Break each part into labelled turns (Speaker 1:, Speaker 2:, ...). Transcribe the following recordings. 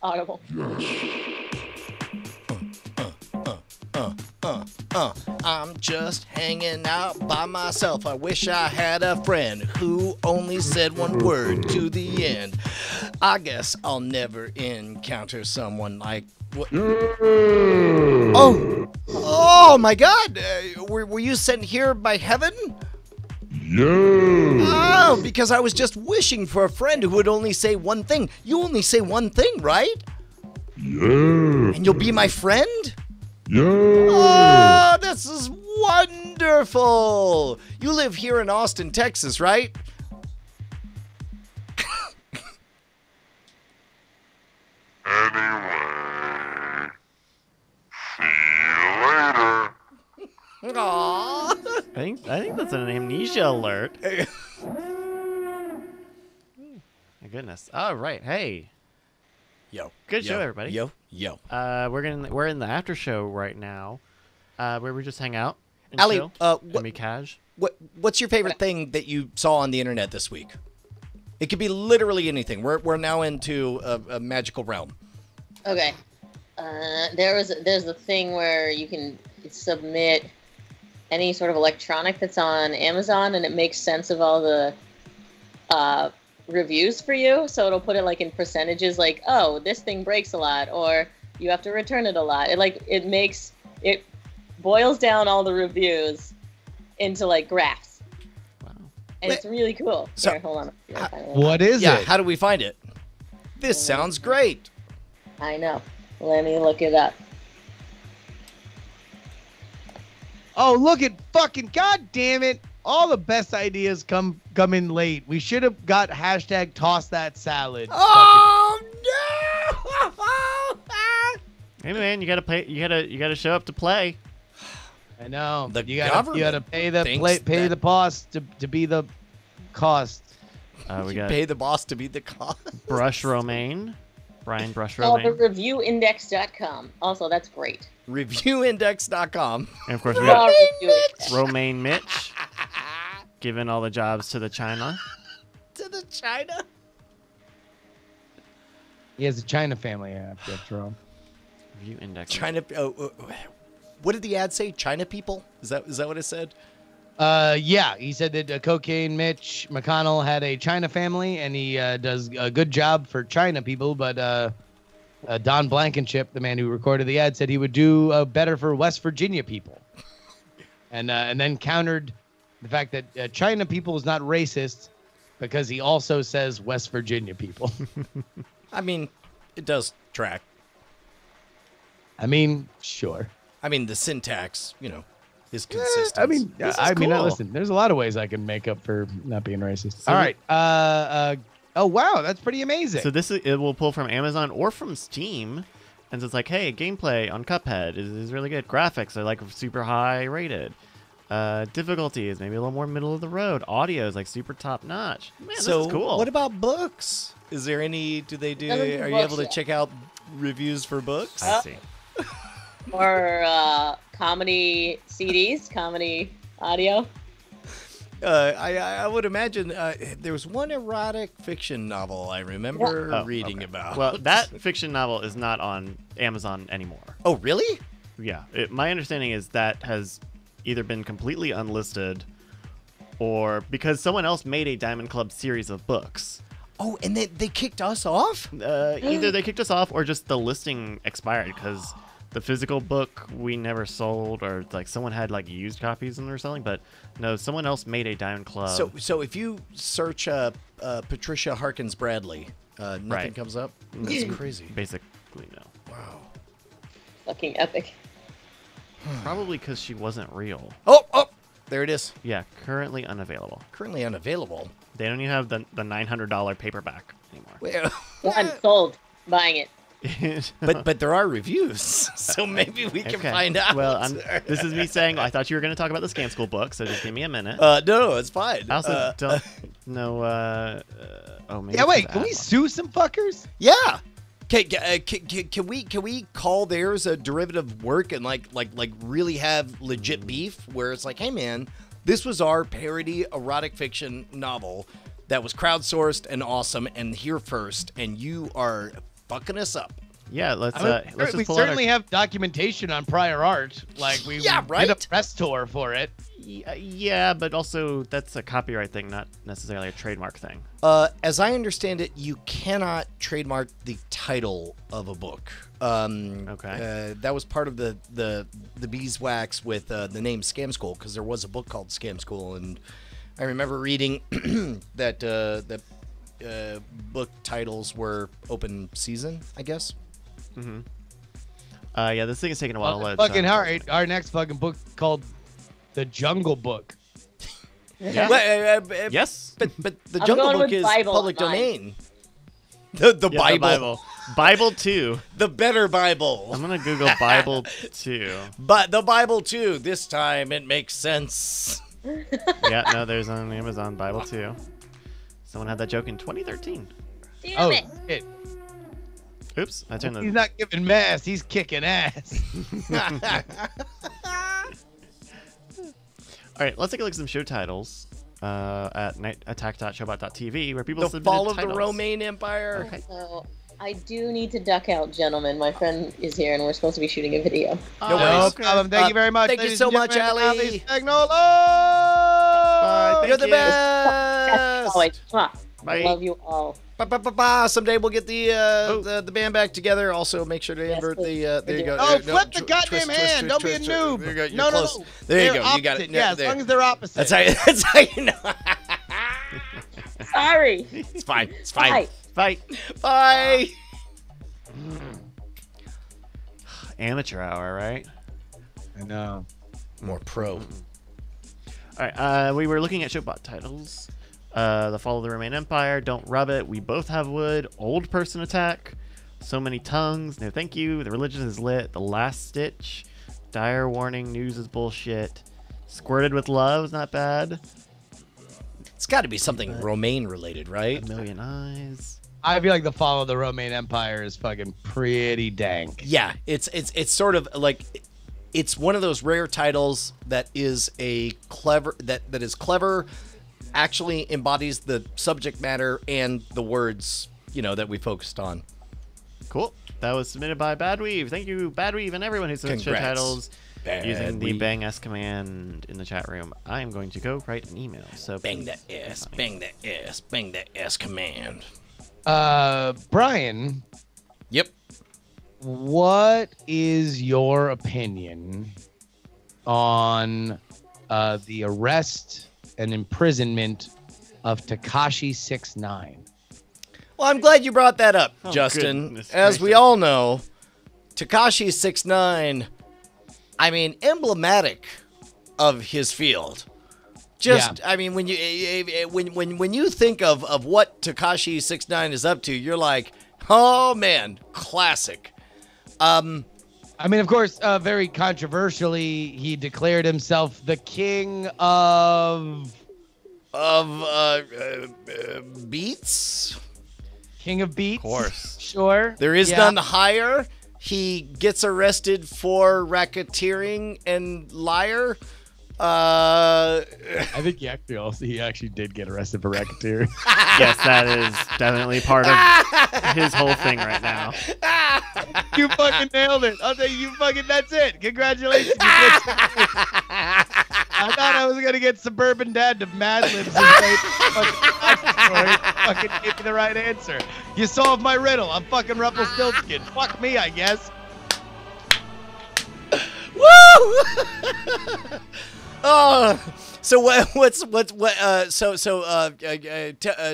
Speaker 1: Audible.
Speaker 2: I'm just hanging out by myself. I wish I had a friend who only said one word to the end. I guess I'll never encounter someone like what? Oh my God! Were you sent here by heaven?
Speaker 3: Yes.
Speaker 2: Oh, because I was just wishing for a friend who would only say one thing. You only say one thing, right?
Speaker 3: Yes.
Speaker 2: And you'll be my friend?
Speaker 3: Yes.
Speaker 2: Oh, this is wonderful. You live here in Austin, Texas, right?
Speaker 3: Anyway, see you later.
Speaker 2: Aww.
Speaker 4: I think that's an amnesia alert. My goodness. All right. Hey.
Speaker 2: Yo.
Speaker 4: Good show, everybody.
Speaker 2: Yo.
Speaker 4: We're in the after show right now, where we just hang out and
Speaker 2: Ali,
Speaker 4: chill and be cash.
Speaker 2: What's your favorite thing that you saw on the internet this week? It could be literally anything. We're now into a magical realm.
Speaker 1: Okay. There's a thing where you can submit any sort of electronic that's on Amazon, and it makes sense of all the reviews for you. So it'll put it like in percentages, like, oh, this thing breaks a lot, or you have to return it a lot. It boils down all the reviews into like graphs.
Speaker 4: Wow.
Speaker 1: And it's really cool.
Speaker 2: So-
Speaker 1: Here, hold on.
Speaker 5: What is
Speaker 2: Yeah,
Speaker 5: it?
Speaker 2: how do we find it? This sounds great.
Speaker 1: I know. Let me look it up.
Speaker 5: Oh, look at fucking, god damn it. All the best ideas come in late. We should have got hashtag toss that salad.
Speaker 2: Oh no!
Speaker 4: Hey man, you gotta play. You gotta show up to play.
Speaker 5: I know.
Speaker 2: The
Speaker 5: you gotta
Speaker 2: government
Speaker 5: pay the
Speaker 2: thinks
Speaker 5: pay
Speaker 2: that-
Speaker 5: the boss to be the cost.
Speaker 4: We got
Speaker 2: Pay the boss to be the cost.
Speaker 4: Brush Romaine, Brian Brush
Speaker 1: Oh, the
Speaker 4: Romaine,
Speaker 1: reviewindex.com. Also, that's great.
Speaker 2: Reviewindex.com.
Speaker 4: and of course we got
Speaker 1: Review Index.
Speaker 4: Romaine Mitch, giving all the jobs to the China.
Speaker 2: To the China.
Speaker 5: He has a China family after all.
Speaker 4: Review Index.
Speaker 2: China. What did the ad say? China people? Is that what it said?
Speaker 5: Yeah, he said that Cocaine Mitch McConnell had a China family, and he does a good job for China people. But Don Blankenship, the man who recorded the ad, said he would do better for West Virginia people, and then countered the fact that China people is not racist because he also says West Virginia people.
Speaker 2: I mean, it does track.
Speaker 5: I mean, sure.
Speaker 2: I mean, the syntax, is consistent.
Speaker 4: This is
Speaker 5: cool.
Speaker 4: cool.
Speaker 5: Listen, there's a lot of ways I can make up for not being racist. All right. Oh, wow. That's pretty amazing.
Speaker 4: So it will pull from Amazon or from Steam, and it's like, hey, gameplay on Cuphead is really good. Graphics are like super high rated. Difficulty is maybe a little more middle of the road. Audio is like super top notch. Man,
Speaker 2: so
Speaker 4: this is cool.
Speaker 2: what about books? Is there any? Do they do?
Speaker 1: Doesn't do
Speaker 2: Are you
Speaker 1: books
Speaker 2: able to
Speaker 1: yet.
Speaker 2: check out reviews for books?
Speaker 4: I see.
Speaker 1: Or comedy CDs, comedy audio.
Speaker 2: I would imagine there was one erotic fiction novel I remember
Speaker 4: Oh,
Speaker 2: reading
Speaker 4: okay.
Speaker 2: about.
Speaker 4: Well, that fiction novel is not on Amazon anymore.
Speaker 2: Oh, really?
Speaker 4: Yeah, my understanding is that has either been completely unlisted or because someone else made a Diamond Club series of books.
Speaker 2: Oh, and they kicked us off?
Speaker 4: Either they kicked us off or just the listing expired because the physical book we never sold, or like someone had like used copies and they were selling. But no, someone else made a Diamond Club.
Speaker 2: So if you search Patricia Harkins Bradley, nothing
Speaker 4: Right.
Speaker 2: comes up? That's crazy.
Speaker 4: basically no.
Speaker 2: Wow.
Speaker 1: Fucking epic.
Speaker 4: Probably because she wasn't real.
Speaker 2: Oh, there it is.
Speaker 4: Yeah, currently unavailable.
Speaker 2: Currently unavailable.
Speaker 4: They don't even have the $900 paperback anymore.
Speaker 2: Well,
Speaker 1: I'm sold. Buying it.
Speaker 2: but there are reviews, so maybe we can
Speaker 4: Okay.
Speaker 2: find out.
Speaker 4: Well, this is me saying I thought you were going to talk about the Scam School book, so just give me a minute.
Speaker 2: no, it's fine.
Speaker 4: I also don't know. Maybe
Speaker 5: yeah,
Speaker 4: it's
Speaker 5: wait.
Speaker 4: an
Speaker 5: Can
Speaker 4: ad
Speaker 5: we
Speaker 4: one.
Speaker 5: sue some fuckers?
Speaker 2: Yeah. Can we call theirs a derivative work and like really have legit beef where it's like, hey man, this was our parody erotic fiction novel that was crowdsourced and awesome and here first, and you are fucking us up.
Speaker 4: Yeah, let's
Speaker 5: we
Speaker 4: just pull out
Speaker 5: certainly have documentation on prior art. Like we
Speaker 2: Yeah,
Speaker 5: did
Speaker 2: right?
Speaker 5: a press tour for it.
Speaker 4: Yeah, but also that's a copyright thing, not necessarily a trademark thing.
Speaker 2: As I understand it, you cannot trademark the title of a book.
Speaker 4: Okay.
Speaker 2: That was part of the beeswax with the name Scam School, because there was a book called Scam School, and I remember reading that book titles were open season, I guess.
Speaker 4: Mm-hmm. Yeah, this thing is taking a while to load.
Speaker 5: Fucking hard. Our next fucking book called The Jungle Book.
Speaker 4: Yeah.
Speaker 2: Well,
Speaker 4: Yes.
Speaker 2: but the
Speaker 1: I'm
Speaker 2: Jungle
Speaker 1: going
Speaker 2: Book
Speaker 1: with
Speaker 2: is
Speaker 1: Bible
Speaker 2: public
Speaker 1: on mine.
Speaker 2: domain. The
Speaker 4: Yeah,
Speaker 2: Bible.
Speaker 4: Bible 2.
Speaker 2: The better Bible.
Speaker 4: I'm gonna Google Bible 2.
Speaker 2: But the Bible too. This time it makes sense.
Speaker 4: Yeah, no, there's on Amazon Bible 2. Someone had that joke in 2013.
Speaker 1: Damn
Speaker 5: Oh,
Speaker 1: it.
Speaker 5: shit.
Speaker 4: Oops, I turned
Speaker 5: He's
Speaker 4: the.
Speaker 5: not giving mass. He's kicking ass.
Speaker 4: All right, let's take a look at some show titles at nightattack.showbot.tv where people
Speaker 2: The
Speaker 4: submitted
Speaker 2: Fall of
Speaker 4: titles.
Speaker 2: the Romaine Empire.
Speaker 4: Okay.
Speaker 1: So I do need to duck out, gentlemen. My friend is here, and we're supposed to be shooting a video.
Speaker 2: No
Speaker 5: No
Speaker 2: worries.
Speaker 5: problem. Thank you very much.
Speaker 2: Thank you
Speaker 5: ladies
Speaker 2: so
Speaker 5: and
Speaker 2: much,
Speaker 5: gentlemen.
Speaker 2: Ali.
Speaker 5: Ali Spagnuolo!
Speaker 4: Bye,
Speaker 2: You're the
Speaker 4: you.
Speaker 2: best.
Speaker 1: Always. I
Speaker 4: Bye.
Speaker 1: love you all.
Speaker 2: Someday we'll get the band back together. Also, make sure to
Speaker 1: Yes,
Speaker 2: invert
Speaker 1: please.
Speaker 2: the. There you go.
Speaker 5: Oh,
Speaker 2: No,
Speaker 5: flip the
Speaker 2: tw-
Speaker 5: goddamn
Speaker 2: twist,
Speaker 5: hand. Don't be a
Speaker 2: twist.
Speaker 5: noob.
Speaker 2: There you go. You're
Speaker 5: No,
Speaker 2: close.
Speaker 5: no.
Speaker 2: There you
Speaker 5: They're
Speaker 2: go. You got it.
Speaker 5: opposite. Yeah, as
Speaker 2: there.
Speaker 5: long as they're opposite.
Speaker 2: That's how. That's how you know.
Speaker 1: Sorry.
Speaker 2: It's fine. It's fine.
Speaker 1: Bye.
Speaker 4: Fight.
Speaker 2: Bye.
Speaker 4: Amateur hour, right?
Speaker 5: I know.
Speaker 2: More pro.
Speaker 4: All right, we were looking at showbot titles. The Fall of the Romaine Empire, Don't Rub It, We Both Have Wood, Old Person Attack, So Many Tongues, No Thank You, The Religion is Lit, The Last Stitch, Dire Warning, News is Bullshit, Squirted with Love is not bad,
Speaker 2: It's got to be something Romaine related,
Speaker 4: A
Speaker 2: right?
Speaker 4: Million Eyes.
Speaker 5: I feel like the fall of the Romaine Empire is fucking pretty dank.
Speaker 2: Yeah. It's sort of like. It's one of those rare titles that is a clever that is clever, actually embodies the subject matter and the words, that we focused on.
Speaker 4: Cool. That was submitted by Badweave. Thank you, Badweave, and everyone who submits show
Speaker 2: Congrats,
Speaker 4: titles using the
Speaker 2: Badweave.
Speaker 4: bang S command in the chat room. I am going to go write an email. So
Speaker 2: Bang that S, bang that S, bang that S command.
Speaker 5: Brian,
Speaker 2: Yep.
Speaker 5: what is your opinion on the arrest and imprisonment of Tekashi 6ix9ine?
Speaker 2: Well, I'm glad you brought that up,
Speaker 4: Oh,
Speaker 2: Justin.
Speaker 4: goodness
Speaker 2: As we
Speaker 4: gracious.
Speaker 2: all know, Tekashi 6ix9ine, I mean, emblematic of his field. Just,
Speaker 5: Yeah.
Speaker 2: I mean, when you think of what Tekashi 6ix9ine is up to, you're like, oh man, classic.
Speaker 5: I mean, of course, very controversially, he declared himself the king of
Speaker 2: Beats.
Speaker 5: King of Beats.
Speaker 4: Of course.
Speaker 5: Sure.
Speaker 2: There is
Speaker 5: Yeah.
Speaker 2: none higher. He gets arrested for racketeering and liar.
Speaker 5: I think he actually did get arrested for racketeering.
Speaker 4: Yes, that is definitely part of his whole thing right now.
Speaker 5: You fucking nailed it. I'll tell you, that's it. Congratulations. You did something. I thought I was going to get Suburban Dad to Mad Libs and say fucking story. Fucking give me the right answer. You solved my riddle. I'm fucking Rumpelstiltskin. Fuck me, I guess.
Speaker 2: Woo! Oh, so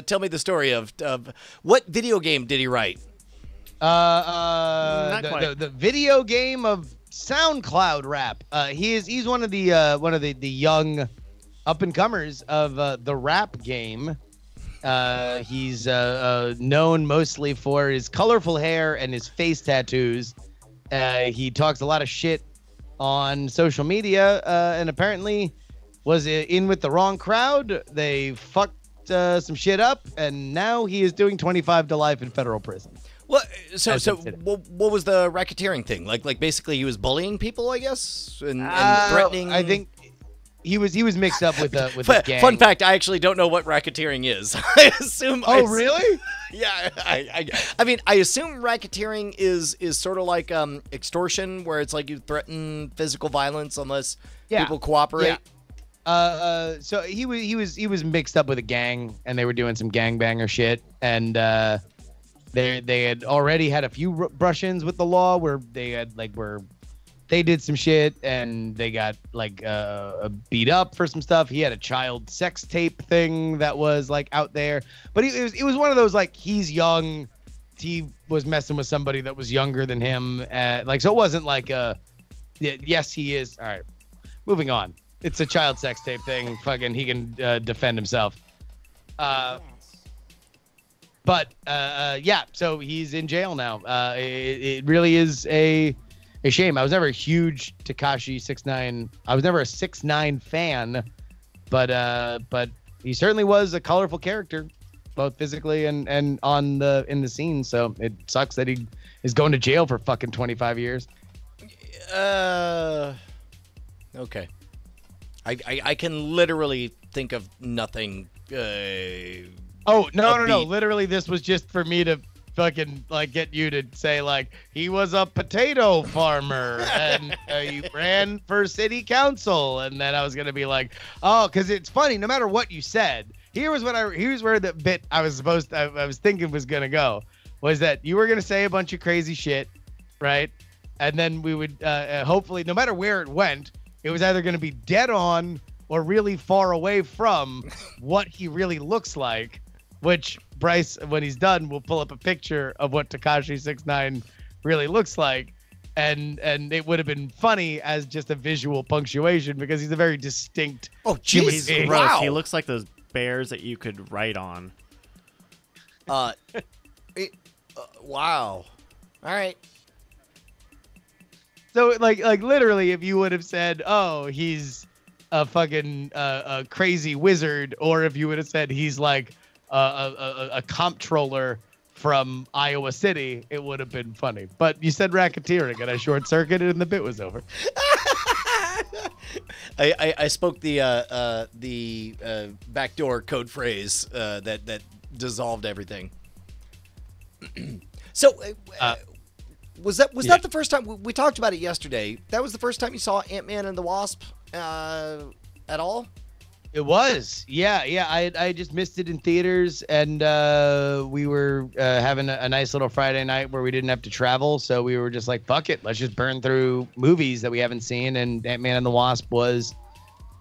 Speaker 2: tell me the story of what video game did he write?
Speaker 4: Not quite.
Speaker 5: The video game of SoundCloud rap. He's one of the young up and comers of the rap game. He's known mostly for his colorful hair and his face tattoos. He talks a lot of shit on social media, and apparently was in with the wrong crowd. They fucked some shit up, and now he is doing 25 to life in federal prison.
Speaker 2: What? So
Speaker 5: As considered.
Speaker 2: what was the racketeering thing? Like basically he was bullying people, I guess, and threatening.
Speaker 5: I think he was mixed up with a gang.
Speaker 2: Fun fact: I actually don't know what racketeering is. I assume.
Speaker 5: Oh, really?
Speaker 2: Yeah. I mean, I assume racketeering is sort of like extortion, where it's like you threaten physical violence unless people cooperate.
Speaker 5: Yeah. So he was mixed up with a gang, and they were doing some gangbanger shit, and they had already had a few brush-ins with the law where they did some shit and they got like beat up for some stuff. He had a child sex tape thing that was like out there, but it was one of those like he's young, he was messing with somebody that was younger than him, like so it wasn't like yes he is. All right, moving on. It's a child sex tape thing. Fucking he can defend himself. But yeah, so he's in jail now. It really is a shame. I was never a huge Tekashi 6ix9ine. I was never a 6ix9ine fan, but he certainly was a colorful character, both physically and in the scene. So it sucks that he is going to jail for fucking 25 years.
Speaker 2: Okay. I can literally think of nothing.
Speaker 5: Oh no! Literally, this was just for me to fucking like get you to say like he was a potato farmer and he ran for city council, and then I was gonna be like, oh, because it's funny. No matter what you said, here's where the bit I was thinking was gonna go was that you were gonna say a bunch of crazy shit, right? And then we would hopefully, no matter where it went, it was either gonna be dead on or really far away from what he really looks like. Which Bryce, when he's done, will pull up a picture of what Tekashi 6ix9ine really looks like, and it would have been funny as just a visual punctuation because he's a very distinct.
Speaker 2: Oh,
Speaker 5: human
Speaker 2: jeez!
Speaker 5: being.
Speaker 4: Gross.
Speaker 2: Wow.
Speaker 4: He looks like those bears that you could write on.
Speaker 2: Wow. All right.
Speaker 5: So like literally, if you would have said, "Oh, he's a fucking a crazy wizard," or if you would have said he's like a comptroller from Iowa City, it would have been funny. But you said racketeering, and I short-circuited, and the bit was over.
Speaker 2: I spoke the backdoor code phrase that dissolved everything. So, was that the first time we talked about it yesterday? That was the first time you saw Ant-Man and the Wasp at all?
Speaker 5: It was, yeah. I just missed it in theaters, and we were having a nice little Friday night where we didn't have to travel, so we were just like, "Fuck it, let's just burn through movies that we haven't seen." And Ant-Man and the Wasp was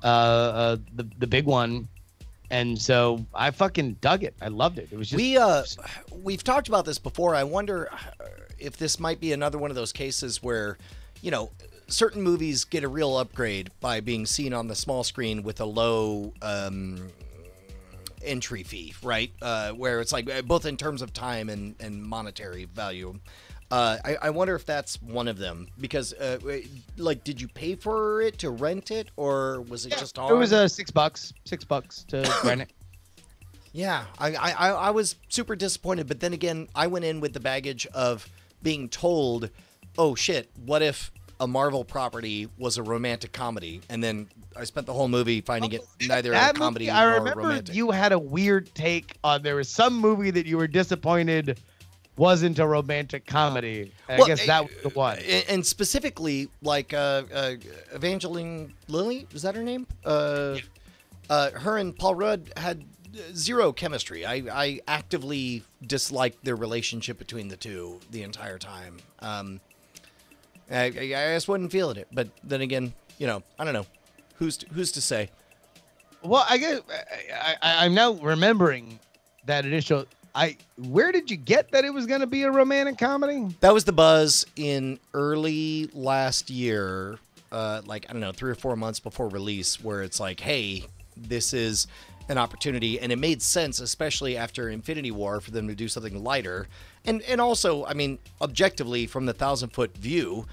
Speaker 5: the big one, and so I fucking dug it. I loved it. It was just
Speaker 2: we've talked about this before. I wonder if this might be another one of those cases where, you know, certain movies get a real upgrade by being seen on the small screen with a low entry fee, right? Where it's like both in terms of time and monetary value. I wonder if that's one of them because, like, did you pay for it to rent it or was it just on?
Speaker 5: It was $6 to rent it.
Speaker 2: Yeah, I was super disappointed, but then again, I went in with the baggage of being told, oh shit, what if a Marvel property was a romantic comedy, and then I spent the whole movie finding it neither a comedy
Speaker 5: I
Speaker 2: nor
Speaker 5: remember
Speaker 2: romantic.
Speaker 5: you had a weird take on there was some movie that you were disappointed wasn't a romantic comedy. I guess that was the one.
Speaker 2: And specifically, like Evangeline Lilly, is that her name? Her and Paul Rudd had zero chemistry. I actively disliked their relationship between the two the entire time. I just wasn't feeling it, but then again, you know, I don't know. Who's to say?
Speaker 5: Well, I guess I'm now remembering that initial. Where did you get that it was going to be a romantic comedy?
Speaker 2: That was the buzz in early last year, like I don't know, 3 or 4 months before release, where it's like, hey, this is an opportunity, and it made sense, especially after Infinity War, for them to do something lighter. And also, I mean, objectively, from the 1,000-foot view,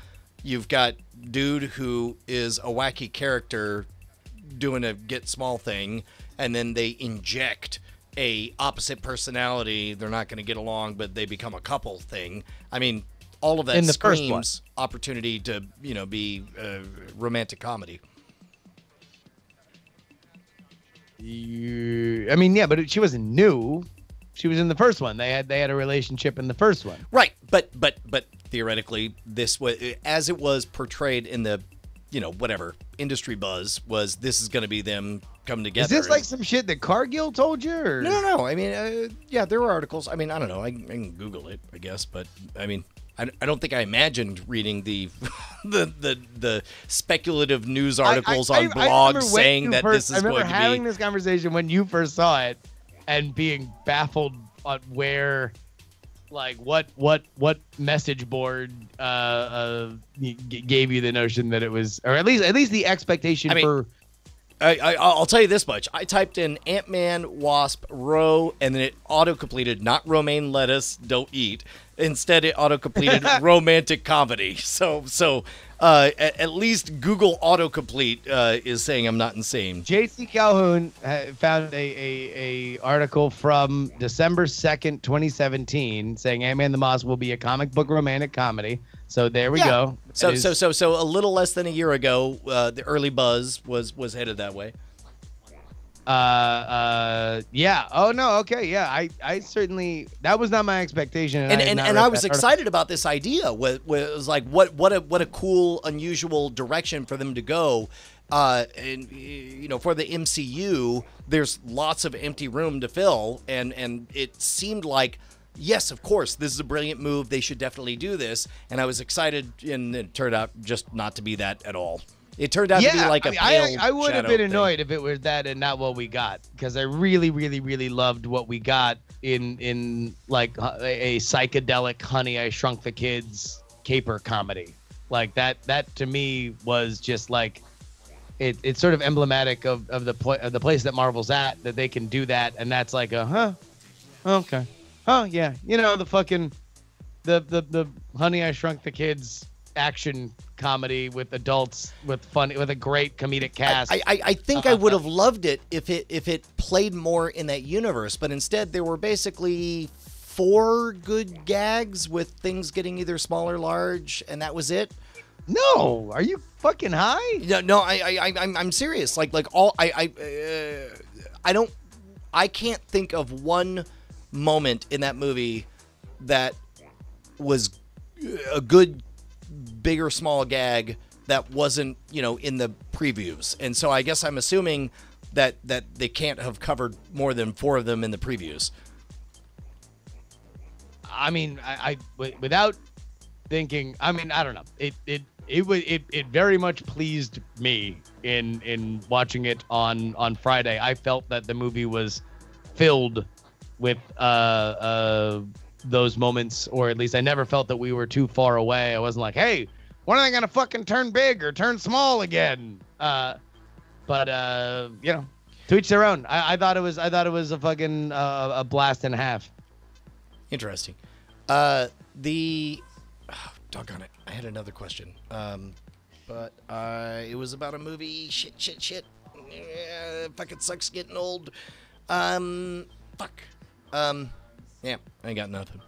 Speaker 2: you've got dude who is a wacky character doing a get small thing, and then they inject a opposite personality. They're not going to get along, but they become a couple thing. I mean, all of that
Speaker 5: in the
Speaker 2: screams opportunity to, you know, be romantic comedy.
Speaker 5: I mean, yeah, but she wasn't new. She was in the first one. They had a relationship in the first one.
Speaker 2: Right, but theoretically, this was as it was portrayed in the, whatever industry buzz was. This is going to be them coming together.
Speaker 5: Is this like some shit that Cargill told you? Or?
Speaker 2: No. I mean, yeah, there were articles. I mean, I don't know. I can Google it, I guess. But I mean, I don't think I imagined reading the the speculative news articles on blogs saying that this is going to be.
Speaker 5: I remember having this conversation when you first saw it, and being baffled on where, like, what message board gave you the notion that it was, or at least the expectation for.
Speaker 2: I'll tell you this much. I typed in Ant-Man, Wasp, Row, and then it auto-completed not romaine lettuce, don't eat. Instead, it auto-completed romantic comedy. So at least Google autocomplete is saying I'm not insane.
Speaker 5: J.C. Calhoun found a article from December 2nd, 2017, saying Ant-Man the Wasp will be a comic book romantic comedy. So there we go.
Speaker 2: So a little less than a year ago, the early buzz was headed that way.
Speaker 5: Yeah. Oh no. Okay. Yeah. I certainly, that was not my expectation.
Speaker 2: And I was excited about this idea. Was like what a cool, unusual direction for them to go. And for the MCU, there's lots of empty room to fill, and it seemed like, yes, of course, this is a brilliant move. They should definitely do this. And I was excited, and it turned out just not to be that at all. It turned out to be like
Speaker 5: I would have been annoyed if it was that and not what we got, because I really, really, really loved what we got in like a psychedelic Honey, I Shrunk the Kids caper comedy. Like that to me was just like it's sort of emblematic of the place that Marvel's at, that they can do that, and that's like okay. Oh yeah, the fucking the Honey, I Shrunk the Kids action comedy with adults with a great comedic cast.
Speaker 2: I think I would have loved it if it played more in that universe, but instead there were basically 4 good gags with things getting either small or large, and that was it.
Speaker 5: No, are you fucking high?
Speaker 2: No, I'm serious. Like all I can't think of one moment in that movie that was a good big or small gag that wasn't, in the previews. And so I guess I'm assuming that they can't have covered more than 4 of them in the previews.
Speaker 5: I mean, I without thinking, I mean, I don't know. It very much pleased me in watching it on Friday. I felt that the movie was filled with those moments, or at least I never felt that we were too far away. I wasn't like, hey, when are they gonna fucking turn big or turn small again? But to each their own. I thought it was a fucking a blast and a half.
Speaker 2: Interesting. Doggone it, I had another question. But it was about a movie. Shit. Fucking sucks getting old. Fuck. Yeah, I ain't got nothing.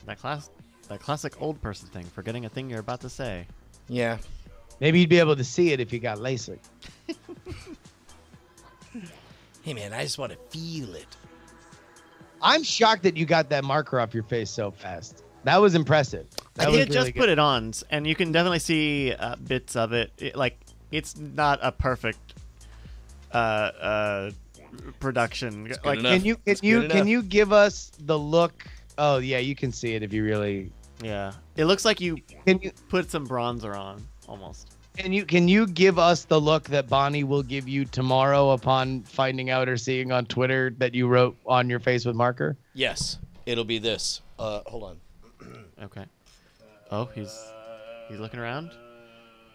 Speaker 4: That classic old person thing, forgetting a thing you're about to say.
Speaker 2: Yeah.
Speaker 5: Maybe you'd be able to see it if you got LASIK.
Speaker 2: Hey, man, I just want to feel it.
Speaker 5: I'm shocked that you got that marker off your face so fast. That was impressive.
Speaker 4: I did just put it on, and you can definitely see bits of it. It's not a perfect production. Like,
Speaker 5: can you give us the look? Oh yeah, you can see it if you really.
Speaker 4: Yeah, it looks like you put some bronzer on almost.
Speaker 5: Can you give us the look that Bonnie will give you tomorrow upon finding out or seeing on Twitter that you wrote on your face with marker?
Speaker 2: Yes, it'll be this. Hold on.
Speaker 4: Okay. Oh, he's looking around.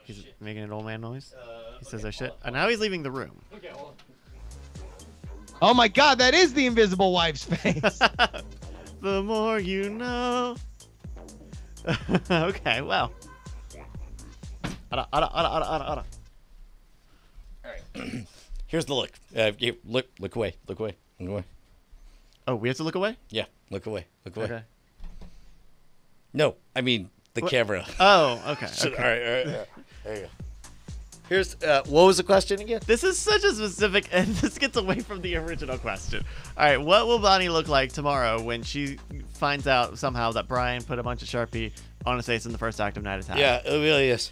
Speaker 4: He's making an old man noise. He says, "Oh shit!" And now he's leaving the room.
Speaker 2: Okay, hold on.
Speaker 5: Oh my God, that is the invisible wife's face.
Speaker 4: The more you know. Okay, well.
Speaker 2: All right. Here's the look. Look away. Look away. Look away.
Speaker 4: Oh, we have to look away?
Speaker 2: Yeah, look away. Look away.
Speaker 4: Okay.
Speaker 2: No, I mean the camera.
Speaker 4: Oh, okay.
Speaker 2: All right. There you go. Here's what was the question again?
Speaker 4: This is such a specific, and this gets away from the original question. All right, what will Bonnie look like tomorrow when she finds out somehow that Brian put a bunch of Sharpie on his face in the first act of Night Attack?
Speaker 2: Yeah, it really is.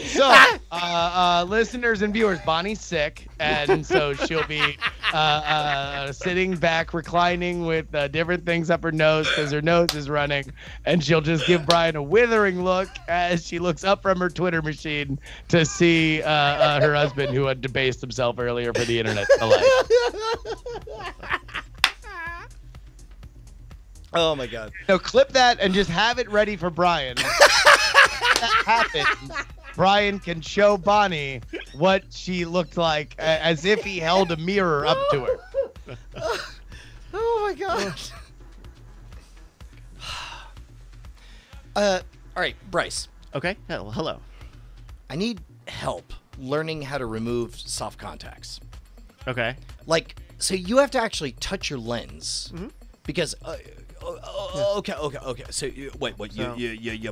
Speaker 5: So, listeners and viewers, Bonnie's sick, and so she'll be sitting back, reclining with different things up her nose because her nose is running, and she'll just give Brian a withering look as she looks up from her Twitter machine to see her husband, who had debased himself earlier for the internet. Alive.
Speaker 2: Oh my God.
Speaker 5: No, clip that and just have it ready for Brian. If that happens, Brian can show Bonnie what she looked like as if he held a mirror up to her.
Speaker 2: Oh my God. All right, Bryce.
Speaker 4: Okay. Hello.
Speaker 2: I need help learning how to remove soft contacts.
Speaker 4: Okay.
Speaker 2: Like, so you have to actually touch your lens because. Okay. So you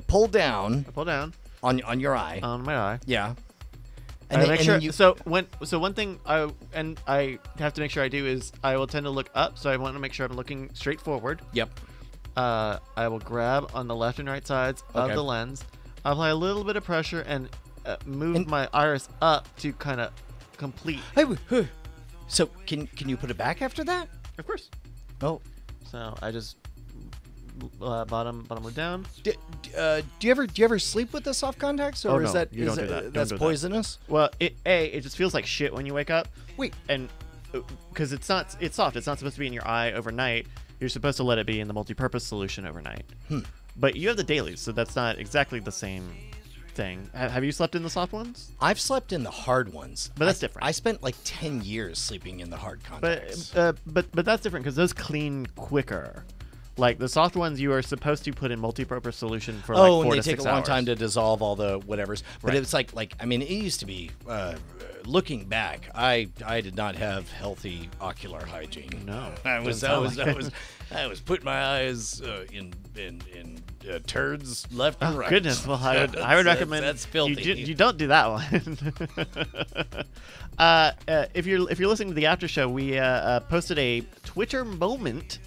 Speaker 2: pull down.
Speaker 4: I pull down
Speaker 2: on your eye.
Speaker 4: on my eye.
Speaker 2: Yeah.
Speaker 4: And then, make sure. So one thing I have to make sure I do is I will tend to look up. So I want to make sure I'm looking straight forward.
Speaker 2: Yep.
Speaker 4: I will grab on the left and right sides of the lens. I'll apply a little bit of pressure and move my iris up to kind of complete.
Speaker 2: So can you put it back after that?
Speaker 4: Of course.
Speaker 2: Oh.
Speaker 4: So I just bottom look down.
Speaker 2: Do you ever sleep with the soft contacts, or
Speaker 4: no,
Speaker 2: is that
Speaker 4: you don't do that.
Speaker 2: that's
Speaker 4: Don't do that.
Speaker 2: poisonous?
Speaker 4: Well, it just feels like shit when you wake up.
Speaker 2: Wait.
Speaker 4: And because it's soft. It's not supposed to be in your eye overnight. You're supposed to let it be in the multi-purpose solution overnight. But you have the dailies, so that's not exactly the same thing. Have you slept in the soft ones?
Speaker 2: I've slept in the hard ones,
Speaker 4: But that's different.
Speaker 2: I spent like 10 years sleeping in the hard contacts.
Speaker 4: But that's different because those clean quicker. Like the soft ones, you are supposed to put in multi-purpose solution for like 4
Speaker 2: and they
Speaker 4: to
Speaker 2: take
Speaker 4: 6
Speaker 2: a long
Speaker 4: hours.
Speaker 2: time to dissolve all the whatevers. But
Speaker 4: Right.
Speaker 2: it's like I mean, it used to be. Looking back, I did not have healthy ocular hygiene.
Speaker 4: No,
Speaker 2: I was
Speaker 4: doesn't sound like
Speaker 2: I was putting my eyes in turds left and right.
Speaker 4: Goodness, well, I would recommend
Speaker 2: that's filthy.
Speaker 4: You don't do that one. If you're listening to the after show, we posted a Twitter moment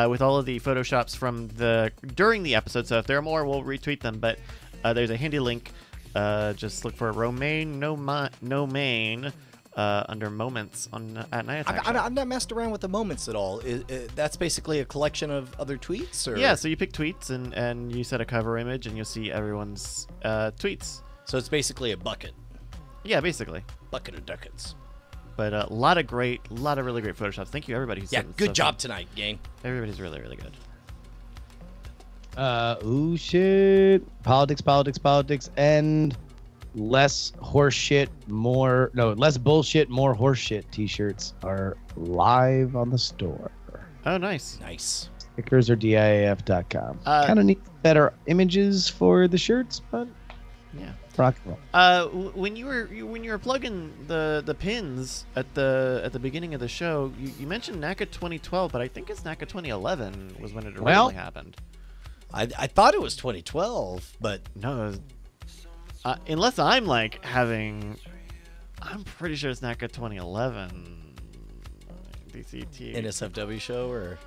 Speaker 4: with all of the photoshops from during the episode. So if there are more, we'll retweet them. But there's a handy link. Just look for Romaine no main under moments at Night Attack.
Speaker 2: I'm not messed around with the moments at all. That's basically a collection of other tweets, or
Speaker 4: Yeah, so you pick tweets and you set a cover image and you'll see everyone's tweets.
Speaker 2: so it's basically a bucket
Speaker 4: Yeah, basically.
Speaker 2: of ducats.
Speaker 4: But a lot of really great photoshops. Thank you, everybody. Who's
Speaker 2: Yeah,
Speaker 4: sent
Speaker 2: good
Speaker 4: stuff
Speaker 2: job
Speaker 4: in.
Speaker 2: tonight, gang.
Speaker 4: Everybody's really, really good.
Speaker 5: Ooh, shit. Politics, and less bullshit, more horseshit t-shirts are live on the store.
Speaker 4: Oh, nice.
Speaker 2: Nice.
Speaker 5: Stickers or DIAF.com. Kind of need better images for the shirts, but
Speaker 4: Yeah.
Speaker 5: rock and roll.
Speaker 4: When you were plugging the pins at the beginning of the show, you mentioned NACA 2012, but I think it's NACA 2011 was when it originally happened.
Speaker 2: I thought it was 2012, but
Speaker 4: No, it was, unless I'm like I'm pretty sure it's NACA 2011. DCT.
Speaker 2: NSFW show or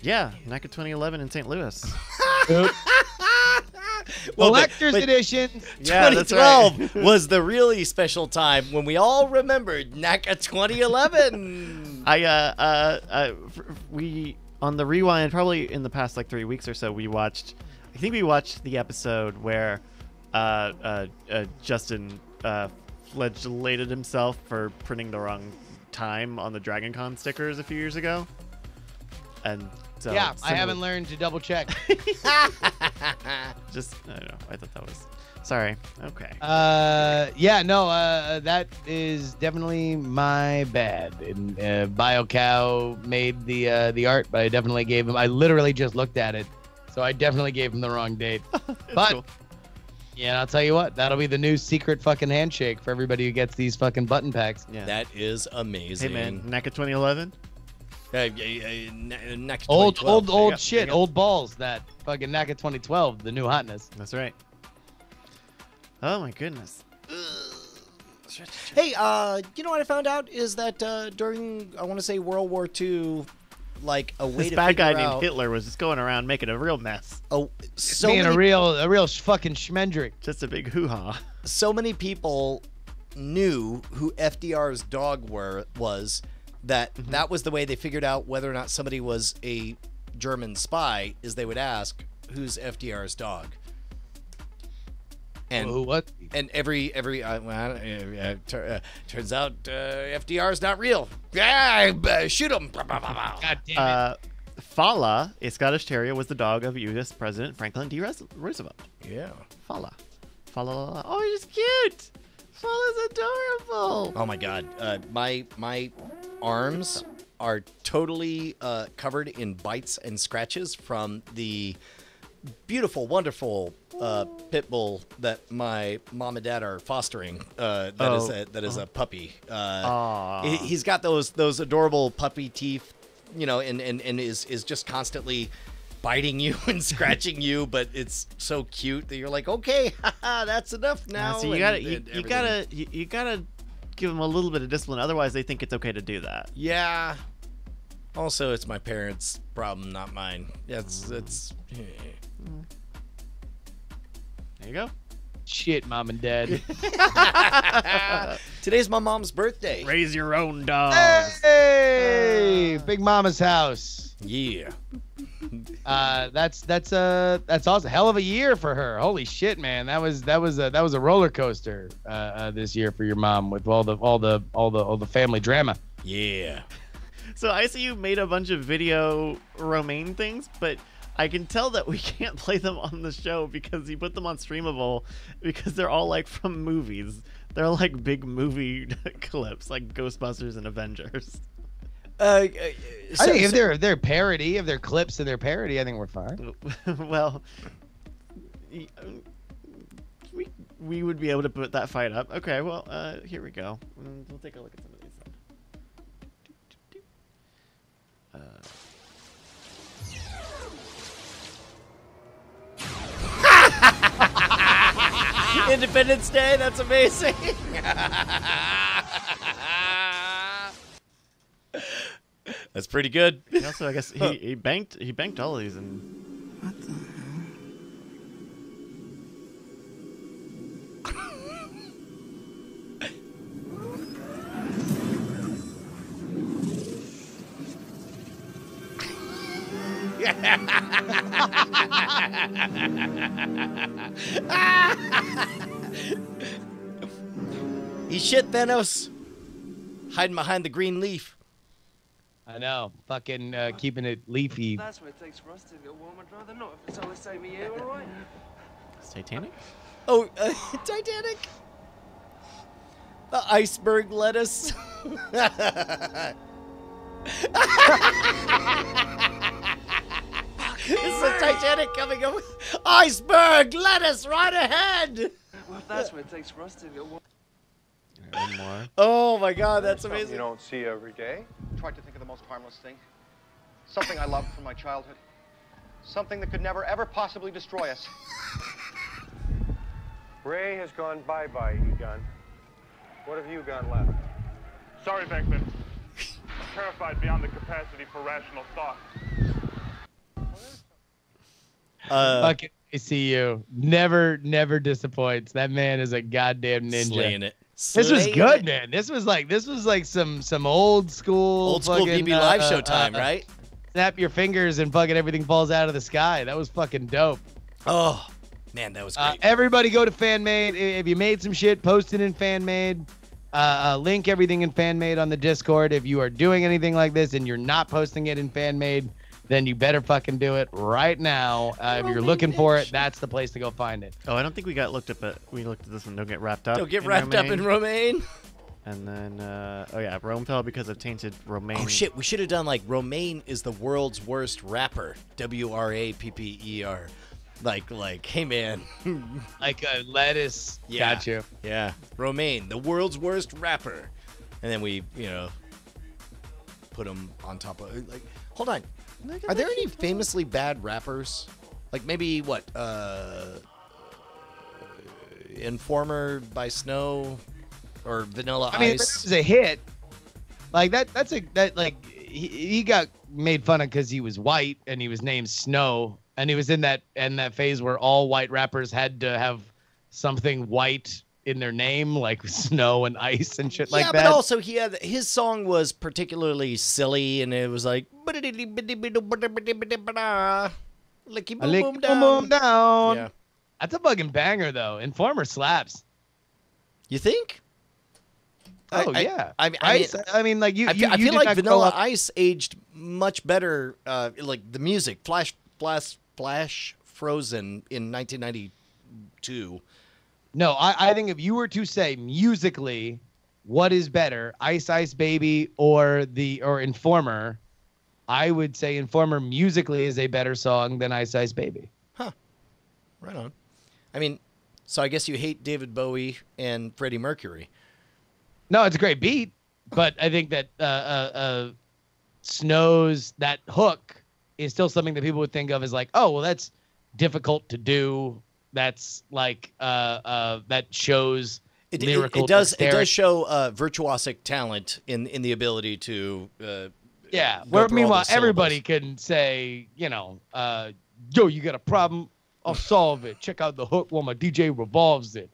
Speaker 4: Yeah, NACA 2011 in St. Louis.
Speaker 5: Collector's edition.
Speaker 4: Yeah, that's
Speaker 2: 2012 was the really special time when we all remembered NACA 2011.
Speaker 4: We on the rewind probably in the past like 3 weeks or so we watched the episode where Justin flagellated himself for printing the wrong time on the Dragon Con stickers a few years ago. And so
Speaker 5: Yeah, I haven't learned to double check.
Speaker 4: just I don't know. I thought that was sorry. Okay.
Speaker 5: That is definitely my bad. And BioCow made the art, but I definitely gave him. I literally just looked at it, so I definitely gave him the wrong date. But
Speaker 4: cool.
Speaker 5: Yeah, and I'll tell you what, that'll be the new secret fucking handshake for everybody who gets these fucking button packs.
Speaker 4: Yeah.
Speaker 2: That is
Speaker 4: Hey
Speaker 2: amazing.
Speaker 4: man, NECA 2011.
Speaker 2: Next
Speaker 5: Old
Speaker 2: 2012.
Speaker 4: There you go,
Speaker 5: shit,
Speaker 4: there you go.
Speaker 5: old balls. That fucking NACA 2012, the new hotness.
Speaker 4: That's right. Oh my goodness.
Speaker 2: Hey, you know what I found out is that during, I want to say, World War II, like a way
Speaker 4: This
Speaker 2: to
Speaker 4: bad guy
Speaker 2: figure
Speaker 4: named
Speaker 2: out,
Speaker 4: Hitler was just going around making a real mess.
Speaker 2: so
Speaker 5: Being
Speaker 2: many,
Speaker 5: a real fucking schmendrick.
Speaker 4: Just a big hoo-ha.
Speaker 2: so many people knew who FDR's dog was that that was the way they figured out whether or not somebody was a German spy, is they would ask, who's FDR's dog? And
Speaker 5: What?
Speaker 2: and every turns out FDR's not real. Yeah, shoot him.
Speaker 5: God damn it.
Speaker 4: Fala, a Scottish Terrier, was the dog of U.S. President Franklin D. Roosevelt.
Speaker 2: Yeah.
Speaker 4: Fala. Fala. Oh, he's cute. Fala's adorable.
Speaker 2: Oh my God. My arms are totally covered in bites and scratches from the beautiful, wonderful pit bull that my mom and dad are fostering. That is a puppy. He's got those adorable puppy teeth, you know, and is just constantly biting you and scratching you, but it's so cute that you're like, okay, that's enough now.
Speaker 4: So you gotta give them a little bit of discipline, otherwise they think it's okay to do that.
Speaker 2: Yeah. Also, it's my parents' problem, not mine. It's
Speaker 4: There you go.
Speaker 5: Shit, mom and dad.
Speaker 2: Today's my mom's birthday.
Speaker 4: Raise your own dog.
Speaker 5: Hey, Big Mama's house.
Speaker 2: Yeah.
Speaker 5: That's awesome. Hell of a year for her. Holy shit, man. That was a roller coaster this year for your mom with all the family drama.
Speaker 2: Yeah.
Speaker 4: So I see you made a bunch of video Romaine things, but I can tell that we can't play them on the show because you put them on Streamable because they're all like from movies. They're like big movie clips like Ghostbusters and Avengers.
Speaker 5: I think if they're parody, if they're clips of their parody, I think we're fine.
Speaker 4: Well, we would be able to put that fight up. Okay, well, here we go. We'll take a look at some of these.
Speaker 2: Independence Day, that's amazing. That's pretty good.
Speaker 4: He also, I guess, he banked all of these and.
Speaker 6: What the hell?
Speaker 2: He shit Thanos. Hiding behind the green leaf.
Speaker 5: I know, fucking keeping it leafy.
Speaker 6: That's what it takes for us to get warm. I'd rather not if it's all the same with you, all right?
Speaker 4: It's Titanic?
Speaker 2: Oh, Titanic. The iceberg lettuce. It's the Titanic coming up. Iceberg lettuce right ahead.
Speaker 6: Well, if that's what it takes for us to get warm.
Speaker 4: One more.
Speaker 2: Oh my God, that's
Speaker 7: Something
Speaker 2: amazing.
Speaker 7: you don't see every day.
Speaker 8: Tried to think of the most harmless thing. Something I loved from my childhood. Something that could never, ever possibly destroy us.
Speaker 7: Ray has gone bye-bye, Egon. What have you got left?
Speaker 3: Sorry, Venkman. I'm terrified beyond the capacity for rational thought.
Speaker 5: Fucking ACU. Never disappoints. That man is a goddamn ninja.
Speaker 2: Slaying it.
Speaker 5: This was
Speaker 2: Slaying
Speaker 5: good,
Speaker 2: it.
Speaker 5: man. This was like some old school
Speaker 2: Old school
Speaker 5: fucking,
Speaker 2: BB live show time, right?
Speaker 5: Snap your fingers and fucking everything falls out of the sky. That was fucking dope.
Speaker 2: Oh, man, that was great.
Speaker 5: Everybody go to FanMade. If you made some shit, post it in FanMade. Link everything in FanMade on the Discord. If you are doing anything like this and you're not posting it in FanMade, then you better fucking do it right now. If you're looking for it, that's the place to go find it.
Speaker 4: Oh, I don't think we looked at this one. Don't get wrapped up.
Speaker 2: Don't get wrapped up in Romaine.
Speaker 4: And then, oh yeah, Rome fell because of tainted Romaine.
Speaker 2: Oh shit, we should have done like Romaine is the world's worst rapper. WRAPPER. Like, hey man,
Speaker 5: Like a lettuce.
Speaker 2: Yeah.
Speaker 5: Got you.
Speaker 2: yeah, Romaine, the world's worst rapper, and then we, put him on top of like. Hold on, are there any famously bad rappers? Like maybe what? Informer by Snow, or Vanilla
Speaker 5: I mean,
Speaker 2: Ice.
Speaker 5: this is a hit. Like he got made fun of because he was white and he was named Snow, and he was in that phase where all white rappers had to have something white in their name, like Snow and Ice and shit like that.
Speaker 2: Yeah, but also his song was particularly silly, and it was like licky boom boom down.
Speaker 5: down.
Speaker 2: Yeah,
Speaker 5: That's a fucking banger though. Informer slaps.
Speaker 2: you think?
Speaker 5: Oh yeah.
Speaker 2: I mean,
Speaker 5: Ice, I mean, like you.
Speaker 2: I
Speaker 5: you
Speaker 2: feel
Speaker 5: did
Speaker 2: like
Speaker 5: not grow
Speaker 2: Vanilla
Speaker 5: up-
Speaker 2: Ice aged much better. Like the music, Flash Frozen in 1992.
Speaker 5: No, I think if you were to say musically, what is better, Ice Ice Baby or Informer, I would say Informer musically is a better song than Ice Ice Baby.
Speaker 2: Right on. I mean, so I guess you hate David Bowie and Freddie Mercury.
Speaker 5: No, it's a great beat, but I think that Snow's that hook is still something that people would think of as like, oh, well, that's difficult to do. That's like that shows lyrical.
Speaker 2: It does
Speaker 5: dexterity.
Speaker 2: show virtuosic talent in the ability to.
Speaker 5: Yeah.
Speaker 2: go
Speaker 5: Where
Speaker 2: through all
Speaker 5: meanwhile,
Speaker 2: the
Speaker 5: everybody
Speaker 2: syllables.
Speaker 5: can say, yo, you got a problem? I'll solve it. Check out the hook while my DJ revolves it.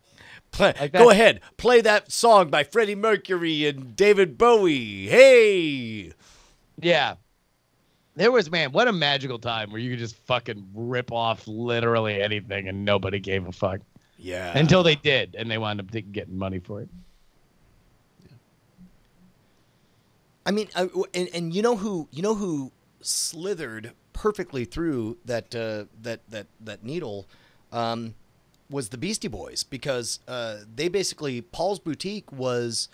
Speaker 5: Like that.
Speaker 2: Go ahead, play that song by Freddie Mercury and David Bowie. Hey.
Speaker 5: Yeah. There was, man, what a magical time where you could just fucking rip off literally anything and nobody gave a fuck.
Speaker 2: Yeah.
Speaker 5: Until they did, and they wound up getting money for it.
Speaker 2: I mean, and you know who slithered perfectly through that needle was the Beastie Boys, because they basically, Paul's Boutique was,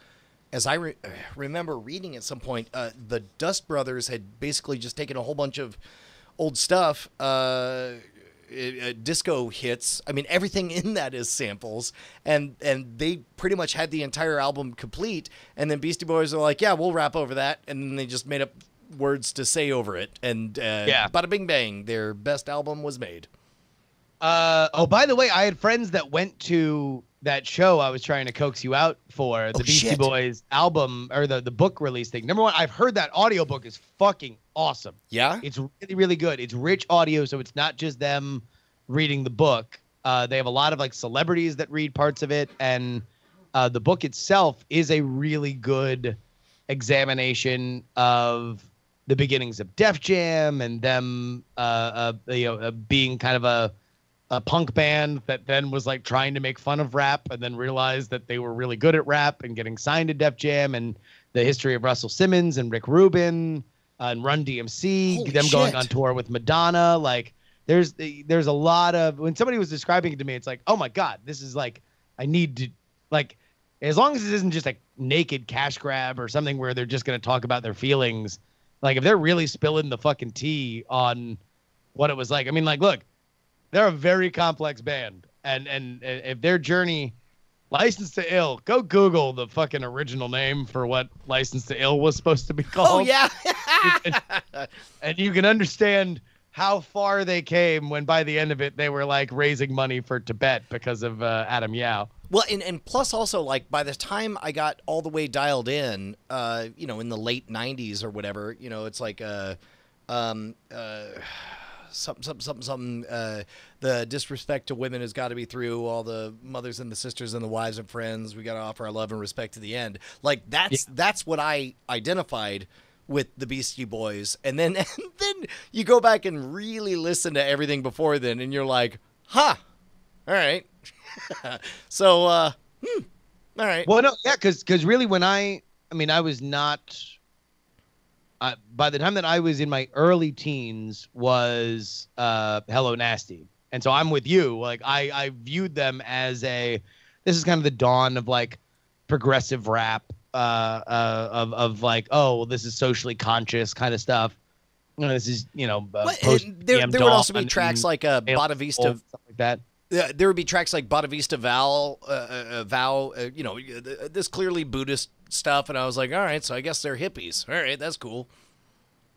Speaker 2: as I remember reading at some point, the Dust Brothers had basically just taken a whole bunch of old stuff, disco hits. I mean, everything in that is samples, and they pretty much had the entire album complete. And then Beastie Boys are like, yeah, we'll rap over that, and then they just made up words to say over it, and bada bing bang, their best album was made.
Speaker 5: Oh, by the way, I had friends that went to that show I was trying to coax you out for, the Beastie Boys album, or the book release thing. Number one, I've heard that audiobook is fucking awesome.
Speaker 2: Yeah?
Speaker 5: It's really, really good. It's rich audio, so it's not just them reading the book. They have a lot of like celebrities that read parts of it, and the book itself is a really good examination of the beginnings of Def Jam and them being kind of a punk band that then was like trying to make fun of rap and then realized that they were really good at rap and getting signed to Def Jam, and the history of Russell Simmons and Rick Rubin and Run DMC,
Speaker 2: Holy
Speaker 5: them
Speaker 2: shit.
Speaker 5: going on tour with Madonna. Like there's a lot of, when somebody was describing it to me, it's like, oh my God, this is like, I need to, like, as long as this isn't just a naked cash grab or something where they're just going to talk about their feelings. Like if they're really spilling the fucking tea on what it was like, I mean, like, look, they're a very complex band, and if their journey, License to Ill, go Google the fucking original name for what License to Ill was supposed to be called.
Speaker 2: Oh yeah.
Speaker 5: And you can understand how far they came when by the end of it they were like raising money for Tibet because of Adam Yao.
Speaker 2: Well, and plus also, like, by the time I got all the way dialed in, in the late 90s or whatever, it's like something the disrespect to women has got to be through, all the mothers and the sisters and the wives and friends, we got to offer our love and respect to the end. Like that's what I identified with the Beastie Boys. And then you go back and really listen to everything before then, and you're like, all right. So all right.
Speaker 5: Well, no, yeah, because really when I was not, by the time that I was in my early teens was Hello Nasty. And so I'm with you. Like I viewed them as this is kind of the dawn of like progressive rap, of like, oh, well, this is socially conscious kind of stuff. This is,
Speaker 2: What, there would also be tracks like Bada Vista,
Speaker 5: stuff like that.
Speaker 2: there would be tracks like Bada Vista Vow, this clearly Buddhist stuff, and I was like, all right, so I guess they're hippies. All right, that's cool.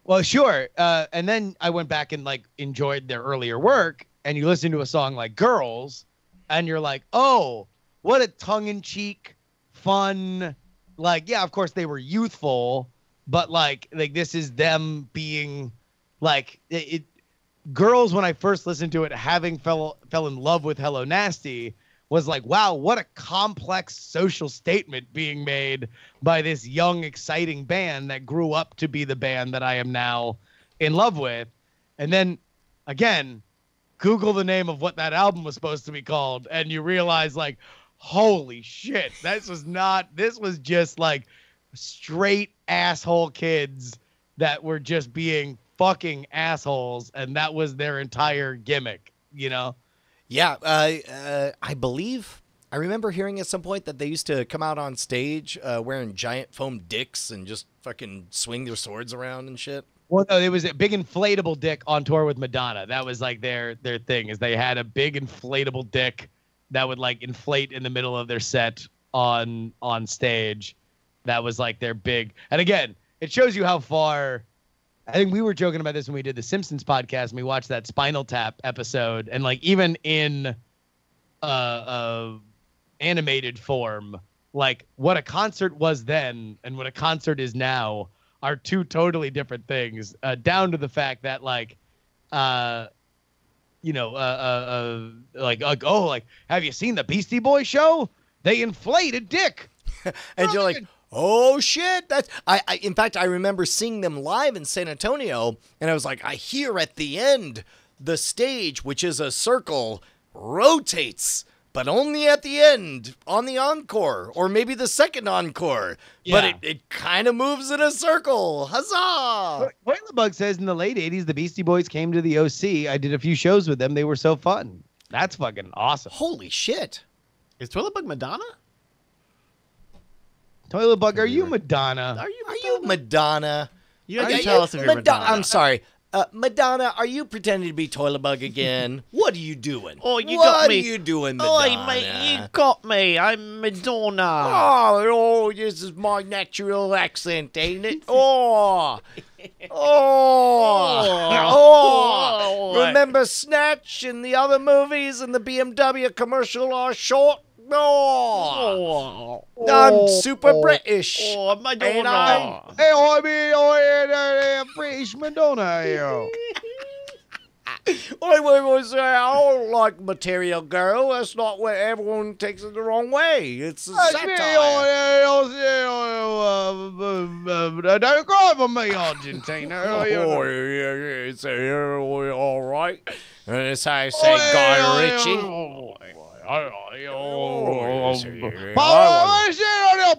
Speaker 5: Well, sure. And then I went back and enjoyed their earlier work, and you listen to a song like Girls, and you're like, oh, what a tongue-in-cheek, fun, yeah, of course they were youthful, but this is them being it. Girls, when I first listened to it, having fell in love with Hello Nasty, was like, wow, what a complex social statement being made by this young, exciting band that grew up to be the band that I am now in love with. And then, again, Google the name of what that album was supposed to be called, and you realize, holy shit, this was just, straight asshole kids that were just being fucking assholes, and that was their entire gimmick, Yeah,
Speaker 2: I believe I remember hearing at some point that they used to come out on stage wearing giant foam dicks and just fucking swing their swords around and shit.
Speaker 5: Well, no, it was a big inflatable dick on tour with Madonna. That was their thing, is they had a big inflatable dick that would inflate in the middle of their set on stage. That was their big. And again, it shows you how far. I think we were joking about this when we did the Simpsons podcast and we watched that Spinal Tap episode, and even in animated form, what a concert was then and what a concert is now are two totally different things, down to the fact that have you seen the Beastie Boys show? They inflated dick.
Speaker 2: And you're like, oh shit, that's in fact I remember seeing them live in San Antonio, and I was like, I hear at the end the stage, which is a circle, rotates, but only at the end on the encore, or maybe the second encore. Yeah. But it kind of moves in a circle. Huzzah!
Speaker 5: Toilet Bug says in the late 80s the Beastie Boys came to the OC. I did a few shows with them. They were so fun. That's fucking awesome.
Speaker 2: Holy shit.
Speaker 4: Is Toilet Bug Madonna?
Speaker 5: Toilet Bug, are you Madonna?
Speaker 2: Are you Madonna?
Speaker 4: You have to tell us if you're Madonna.
Speaker 2: I'm sorry. Madonna, are you pretending to be Toilet Bug again? What are you doing?
Speaker 4: Oh, you got me.
Speaker 2: What are you doing, Madonna?
Speaker 4: Oh, mate, you got me. I'm Madonna.
Speaker 2: Oh, this is my natural accent, ain't it? Oh. Remember Snatch and the other movies and the BMW commercial are short? I'm super British.
Speaker 4: Oh, Madonna.
Speaker 5: I'm British Madonna here.
Speaker 2: I don't like Material Girl. That's not what everyone takes it the wrong way. It's a satire.
Speaker 5: Don't cry for me, Argentina.
Speaker 2: It's all right. That's how I say Guy Ritchie.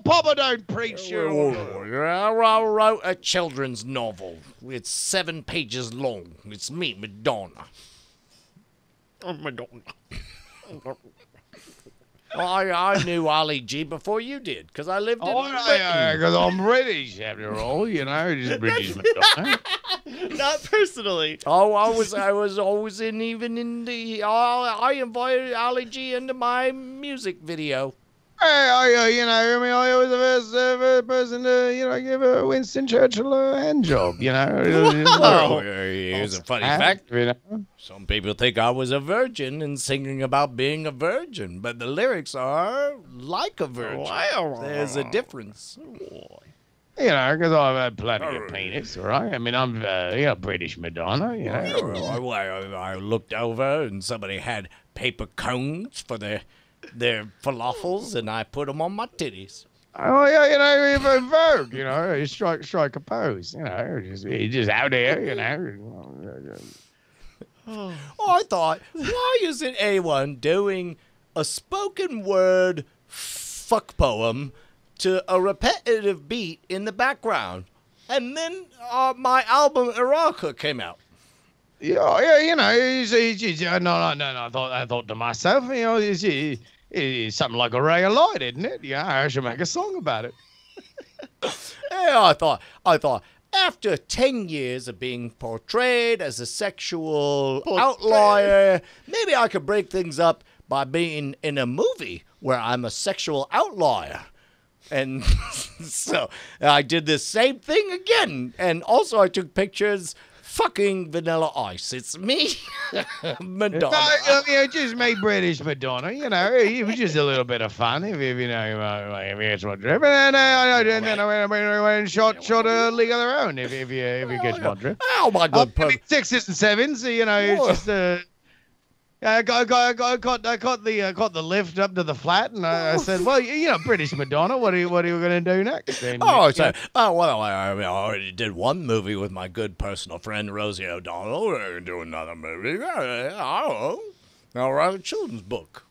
Speaker 5: Papa don't preach you.
Speaker 2: I wrote a children's novel. It's 7 pages long. It's me, Madonna.
Speaker 4: Oh, Madonna.
Speaker 2: I knew Ali G before you did, because I lived in Britain.
Speaker 5: Because I'm British, after all, just British Madonna.
Speaker 4: Not personally.
Speaker 2: Oh, I was always I invited Ali G into my music video.
Speaker 5: I was the first person to, give Winston Churchill a hand job,
Speaker 2: Oh, here's a funny fact. Some people think I was a virgin and singing about being a virgin, but the lyrics are like a virgin. There's a difference.
Speaker 5: Because I've had plenty of penis, right? I mean, I'm British Madonna,
Speaker 2: I looked over and somebody had paper cones for their falafels, and I put them on my titties.
Speaker 5: Oh yeah, even Vogue, you strike a pose, just out there,
Speaker 2: I thought, why isn't anyone doing a spoken word fuck poem to a repetitive beat in the background? And then my album Erotica came out.
Speaker 5: No. I thought to myself, it's something like a ray of light, isn't it? Yeah, I should make a song about it.
Speaker 2: Yeah, I thought, after 10 years of being portrayed as a sexual outlier, maybe I could break things up by being in a movie where I'm a sexual outlier. And so I did the same thing again. And also I took pictures fucking Vanilla Ice. It's me, Madonna.
Speaker 5: Just made British Madonna. It was just a little bit of fun. If it's one trip. And then I went and shot a league of their own. If you catch one trip.
Speaker 2: Oh, my God.
Speaker 5: Sixes and sevens. It's just... I got the lift up to the flat, and I said, "Well, British Madonna. What are you going to do next?" And,
Speaker 2: I already did one movie with my good personal friend Rosie O'Donnell. We're going to do another movie. I don't know. I'll write a children's book.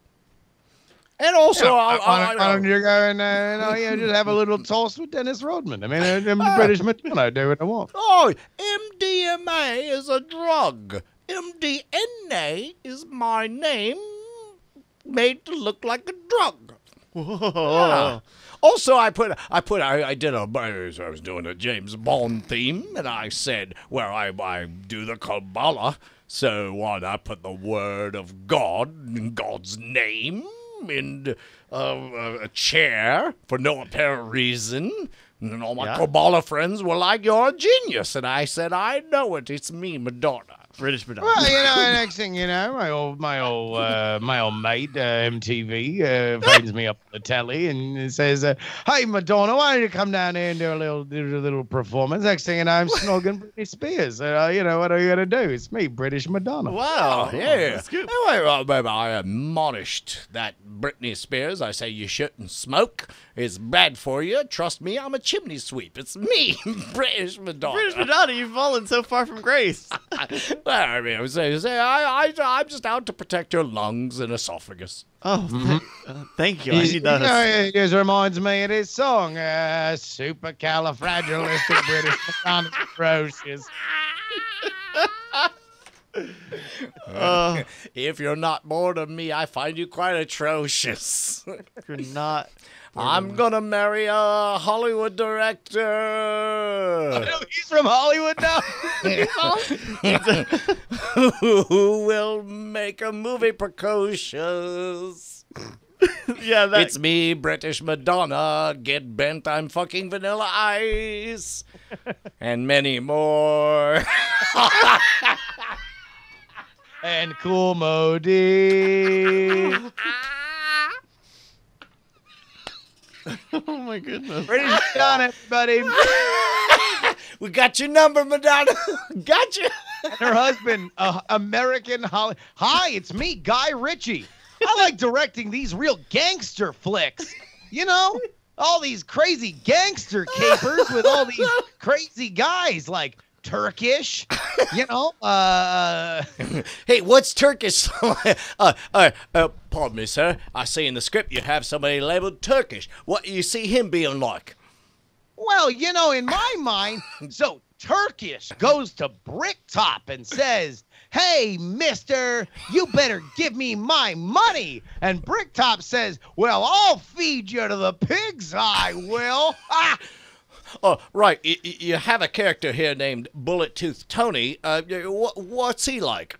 Speaker 2: And also,
Speaker 5: why don't you go and just have a little toss with Dennis Rodman? I mean, British Madonna, do what I want.
Speaker 2: Oh, MDMA is a drug. MDNA is my name made to look like a drug.
Speaker 4: Whoa.
Speaker 2: Also, I was doing a James Bond theme, and I said, well, I do the Kabbalah, so why not put the word of God in God's name in a chair for no apparent reason? And all my Kabbalah friends were like, you're a genius. And I said, I know it. It's me, Madonna.
Speaker 4: British Madonna.
Speaker 5: Well, next thing you know, my old mate MTV phones me up on the telly and says, "Hey Madonna, why don't you come down here and do a little performance?" Next thing you know, I'm snogging Britney Spears. What are you gonna do? It's me, British Madonna.
Speaker 2: Wow, yeah. I admonished that Britney Spears. I say you shouldn't smoke. It's bad for you. Trust me, I'm a chimney sweep. It's me, British Madonna.
Speaker 4: British Madonna, you've fallen so far from grace.
Speaker 2: Well, I mean, I'm just out to protect your lungs and esophagus.
Speaker 4: Oh, thank you. I need those.
Speaker 5: It just reminds me of this song, Supercalifragilisticexpialidocious.
Speaker 2: If you're not bored of me, I find you quite atrocious.
Speaker 4: You're not.
Speaker 2: I'm gonna marry a Hollywood director.
Speaker 5: He's from Hollywood now.
Speaker 2: Who will make a movie precocious?
Speaker 4: Yeah,
Speaker 2: it's me, British Madonna. Get bent, I'm fucking Vanilla Ice, and many more.
Speaker 5: And Cool Modi.
Speaker 4: Oh my goodness.
Speaker 5: British Madonna, everybody.
Speaker 2: We got your number, Madonna. Got you.
Speaker 5: And her husband, American Holly. Hi, it's me, Guy Ritchie. I like directing these real gangster flicks. All these crazy gangster capers with all these crazy guys like Turkish,
Speaker 2: Hey, what's Turkish? Pardon me, sir. I see in the script you have somebody labeled Turkish. What do you see him being like?
Speaker 5: Well, in my mind, so Turkish goes to Bricktop and says, "Hey, mister, you better give me my money." And Bricktop says, "Well, I'll feed you to the pigs, I will."
Speaker 2: Oh, right. You have a character here named Bullet Tooth Tony. What's he like?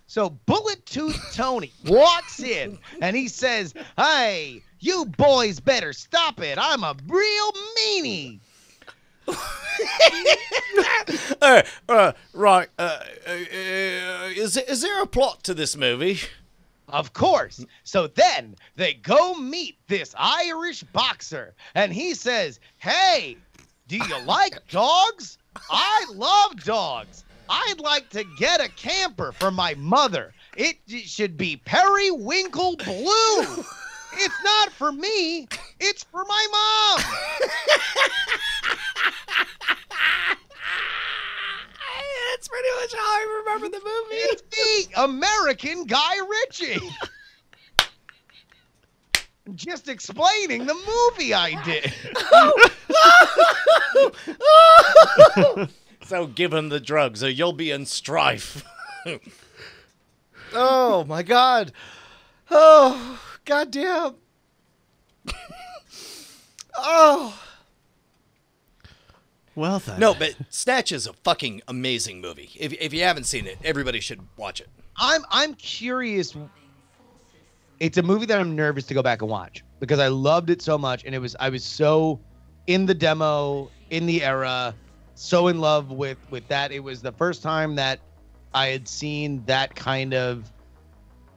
Speaker 5: So Bullet Tooth Tony walks in and he says, "Hey, you boys better stop it. I'm a real meanie."
Speaker 2: Right. Is there a plot to this movie?
Speaker 5: Of course. So then they go meet this Irish boxer, and he says, "Hey, do you like dogs? I love dogs. I'd like to get a camper for my mother. It should be periwinkle blue. It's not for me. It's for my mom."
Speaker 2: That's pretty much how I remember the movie.
Speaker 5: It's me, American Guy Ritchie. Just explaining the movie I did.
Speaker 2: So give him the drugs or you'll be in strife. Oh, my God. Oh, goddamn.
Speaker 4: Well then.
Speaker 2: No, but Snatch is a fucking amazing movie. If you haven't seen it, everybody should watch it.
Speaker 5: I'm curious. It's a movie that I'm nervous to go back and watch because I loved it so much, and I was so in the demo, in the era, so in love with that. It was the first time that I had seen that kind of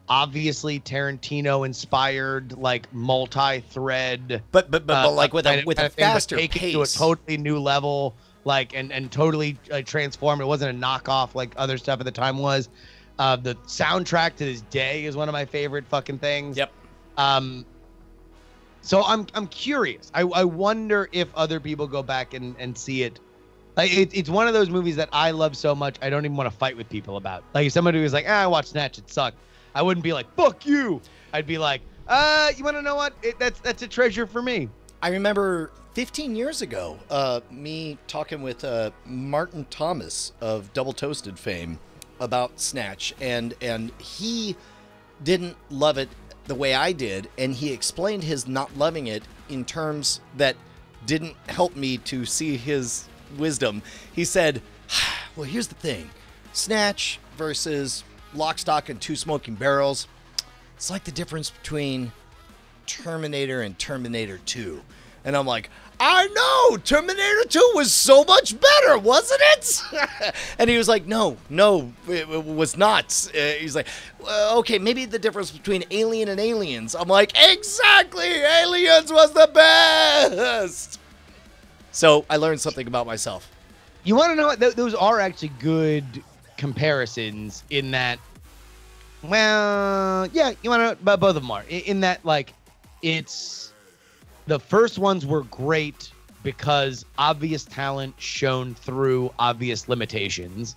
Speaker 5: obviously Tarantino inspired, like multi-thread,
Speaker 2: but like with a faster
Speaker 5: take
Speaker 2: pace
Speaker 5: it to a totally new level, like and totally transformed. It wasn't a knockoff like other stuff at the time was. The soundtrack to this day is one of my favorite fucking things.
Speaker 2: Yep.
Speaker 5: So I'm curious. I wonder if other people go back and see it. Like it's one of those movies that I love so much I don't even want to fight with people about. Like if somebody was like, I watched Snatch, it sucked. I wouldn't be like, fuck you. I'd be like, you want to know what? That's a treasure for me.
Speaker 2: I remember 15 years ago, me talking with Martin Thomas of Double Toasted fame about Snatch, and he didn't love it the way I did, and he explained his not loving it in terms that didn't help me to see his wisdom. He said, well, here's the thing. Snatch versus Lock, Stock, and Two Smoking Barrels, it's like the difference between Terminator and Terminator 2. And I'm like, I know, Terminator 2 was so much better, wasn't it? And he was like, no, it was not. He's like, well, okay, maybe the difference between Alien and Aliens. I'm like, exactly, Aliens was the best. So I learned something about myself.
Speaker 5: You want to know what? Those are actually good comparisons in that, well, yeah, you want to know, but both of them are. In that, like, it's... The first ones were great because obvious talent shone through obvious limitations.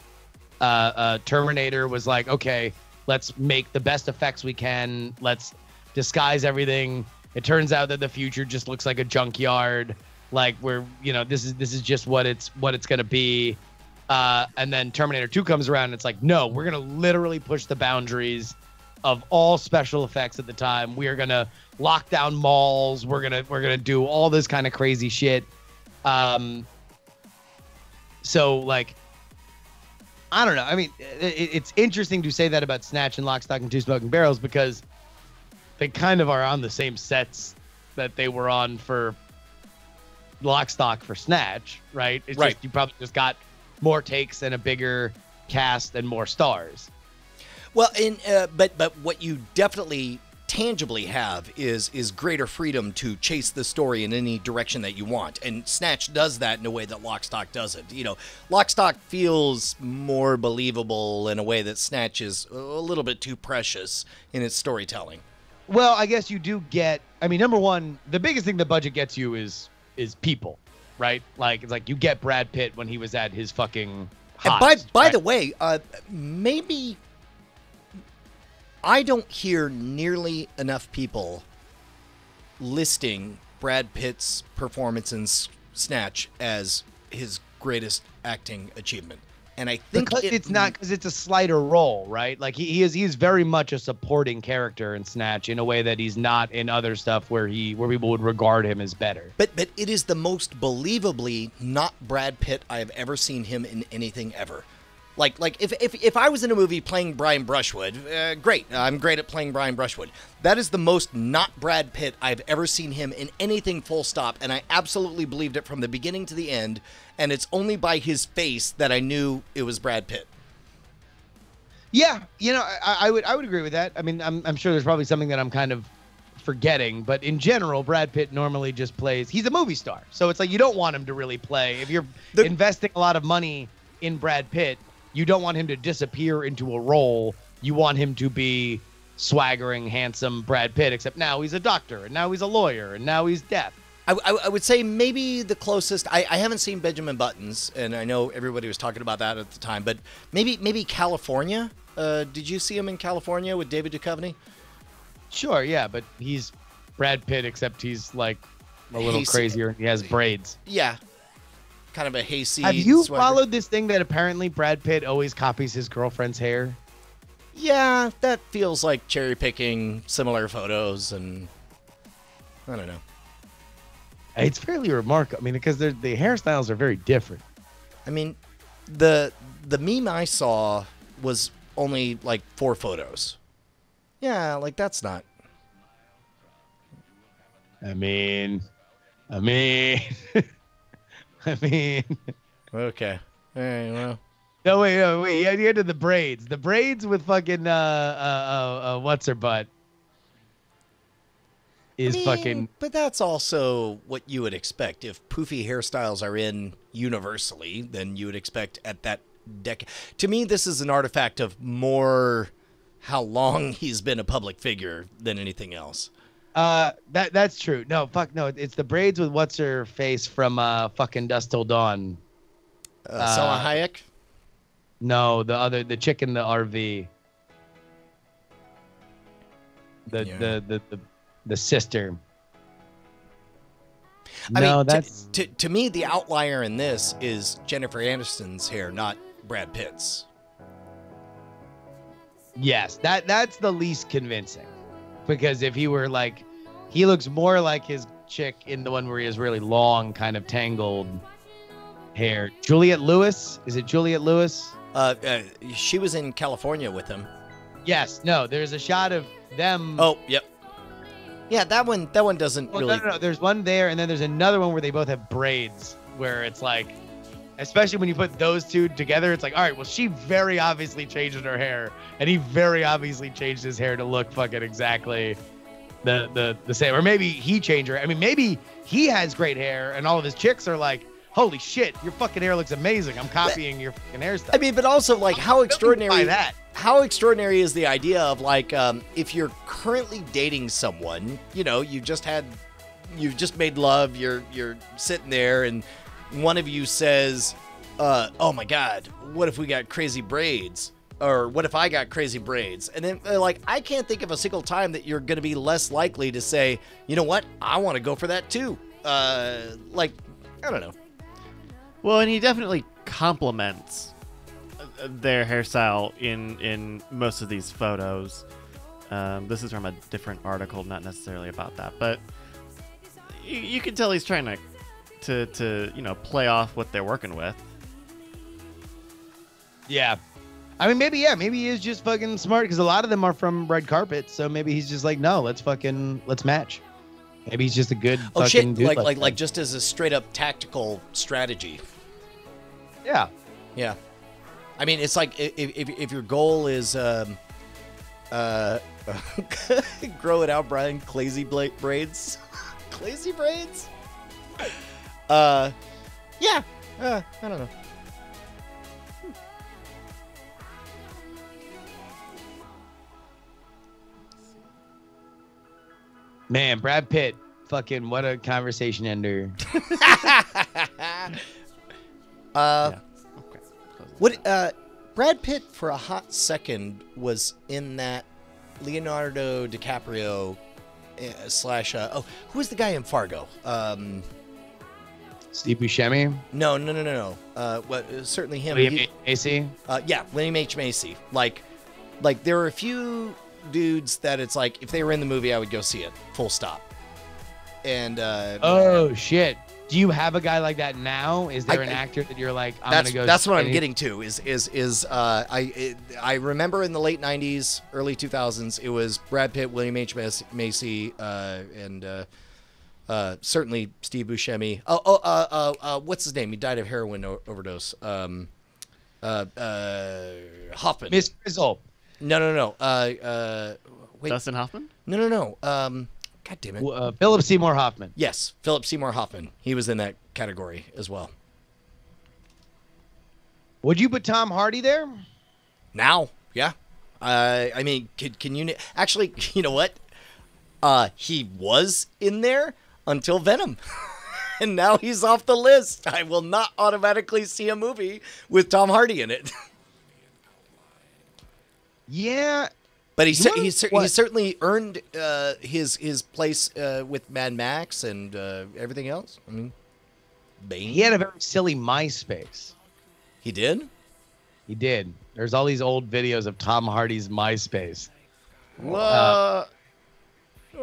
Speaker 5: Terminator was like, okay, let's make the best effects we can. Let's disguise everything. It turns out that the future just looks like a junkyard. Like this is just what it's gonna be. And then Terminator 2 comes around and it's like, no, we're gonna literally push the boundaries of all special effects at the time. We are gonna lock down malls. We're gonna do all this kind of crazy shit. So like, I don't know. I mean, it's interesting to say that about Snatch and Lock, Stock, and Two Smoking Barrels because they kind of are on the same sets that they were on for Lock, Stock for Snatch, right? It's
Speaker 2: right.
Speaker 5: Just you probably just got more takes and a bigger cast and more stars.
Speaker 2: Well, but what you definitely tangibly have is greater freedom to chase the story in any direction that you want, and Snatch does that in a way that Lock, Stock doesn't. You know, Lock, Stock feels more believable in a way that Snatch is a little bit too precious in its storytelling.
Speaker 5: Well, I guess you do get. I mean, number one, the biggest thing the budget gets you is people, right? Like it's like you get Brad Pitt when he was at his fucking hottest.
Speaker 2: And by the way, maybe. I don't hear nearly enough people listing Brad Pitt's performance in Snatch as his greatest acting achievement. And I think
Speaker 5: because it's not because it's a slighter role, right? Like he is very much a supporting character in Snatch in a way that he's not in other stuff where people would regard him as better.
Speaker 2: But it is the most believably not Brad Pitt I have ever seen him in anything ever. Like if I was in a movie playing Brian Brushwood, great. I'm great at playing Brian Brushwood. That is the most not Brad Pitt I've ever seen him in anything, full stop. And I absolutely believed it from the beginning to the end. And it's only by his face that I knew it was Brad Pitt.
Speaker 5: Yeah, I would agree with that. I mean, I'm sure there's probably something that I'm kind of forgetting, but in general, Brad Pitt normally just plays. He's a movie star, so it's like you don't want him to really play. If you're investing a lot of money in Brad Pitt, you don't want him to disappear into a role. You want him to be swaggering, handsome Brad Pitt, except now he's a doctor, and now he's a lawyer, and now he's deaf.
Speaker 2: I would say maybe the closest. I haven't seen Benjamin Buttons, and I know everybody was talking about that at the time, but maybe California. Did you see him in California with David Duchovny?
Speaker 5: Sure, yeah, but he's Brad Pitt, except he's like a little crazier. He has braids.
Speaker 2: Yeah. Kind of a hayseed.
Speaker 5: Have you followed this thing that apparently Brad Pitt always copies his girlfriend's hair?
Speaker 2: Yeah, that feels like cherry picking similar photos, and I don't know.
Speaker 5: It's fairly remarkable. I mean, because the hairstyles are very different.
Speaker 2: I mean, the meme I saw was only like 4 photos. Yeah, like that's not.
Speaker 5: I mean, I mean.
Speaker 2: Okay. All right. Well.
Speaker 5: No, wait. You had to the braids. The braids with fucking what's her butt is fucking.
Speaker 2: But that's also what you would expect. If poofy hairstyles are in universally, then you would expect at that decade. To me, this is an artifact of more how long he's been a public figure than anything else.
Speaker 5: That's true. No, it's the braids with what's her face from fucking Dusk Till Dawn.
Speaker 2: Selma Hayek.
Speaker 5: No, the chick in the RV. The sister.
Speaker 2: I mean, that's to me the outlier in this is Jennifer Aniston's hair, not Brad Pitt's.
Speaker 5: Yes, that's the least convincing, because if he were like, he looks more like his chick in the one where he has really long, kind of tangled hair. Juliette Lewis, is it Juliette Lewis?
Speaker 2: She was in California with him.
Speaker 5: Yes, no, there's a shot of them.
Speaker 2: Oh, yep. Yeah, that one doesn't really.
Speaker 5: No. There's one there, and then there's another one where they both have braids, where it's like, especially when you put those two together, it's like, all right, well, she very obviously changed her hair, and he very obviously changed his hair to look fucking exactly the same. Or maybe he changed her. I mean, maybe he has great hair, and all of his chicks are like, holy shit, your fucking hair looks amazing. I'm copying your fucking hairstyle.
Speaker 2: I mean, but also like how extraordinary is the idea of like if you're currently dating someone, you know, you've just made love, you're sitting there, and one of you says, oh my God, what if we got crazy braids? Or what if I got crazy braids? And then like, I can't think of a single time that you're going to be less likely to say, you know what? I want to go for that too. Like, I don't know.
Speaker 4: Well, and he definitely compliments their hairstyle in most of these photos. This is from a different article, not necessarily about that, but you can tell he's trying to you know, play off what they're working with.
Speaker 5: Yeah. I mean, maybe he is just fucking smart, because a lot of them are from red carpet, so maybe he's just like, no, let's match. Maybe he's just a good fucking dude.
Speaker 2: Like just as a straight up tactical strategy.
Speaker 5: Yeah.
Speaker 2: Yeah. I mean, it's like if your goal is grow it out, Brian, crazy braids. Crazy braids? Yeah. I don't know.
Speaker 5: Man, Brad Pitt, fucking what a conversation ender.
Speaker 4: Yeah. Okay.
Speaker 2: What Brad Pitt for a hot second was in that Leonardo DiCaprio slash who was the guy in Fargo?
Speaker 5: Steve Buscemi?
Speaker 2: No. Certainly him.
Speaker 5: William Macy?
Speaker 2: Yeah, William H. Macy. Like there were a few dudes that it's like if they were in the movie, I would go see it. Full stop. And
Speaker 5: oh shit. Do you have a guy like that now? Is there an actor that you're like, I'm gonna go?
Speaker 2: That's what I'm getting to. I remember in the late '90s, early 2000s, it was Brad Pitt, William H. Macy, and certainly Steve Buscemi. What's his name? He died of heroin overdose. Hoffman.
Speaker 5: Miss Frizzle.
Speaker 2: No. Wait.
Speaker 4: Dustin Hoffman?
Speaker 2: No. God damn it.
Speaker 5: Philip Seymour Hoffman.
Speaker 2: Yes, Philip Seymour Hoffman. He was in that category as well.
Speaker 5: Would you put Tom Hardy there?
Speaker 2: Now, yeah. I mean, can you actually? You know what? He was in there until Venom, and now he's off the list. I will not automatically see a movie with Tom Hardy in it.
Speaker 5: Yeah.
Speaker 2: But he certainly earned his place with Mad Max and everything else. I mean, Bane.
Speaker 5: He had a very silly MySpace.
Speaker 2: He did?
Speaker 5: He did. There's all these old videos of Tom Hardy's MySpace.
Speaker 2: What?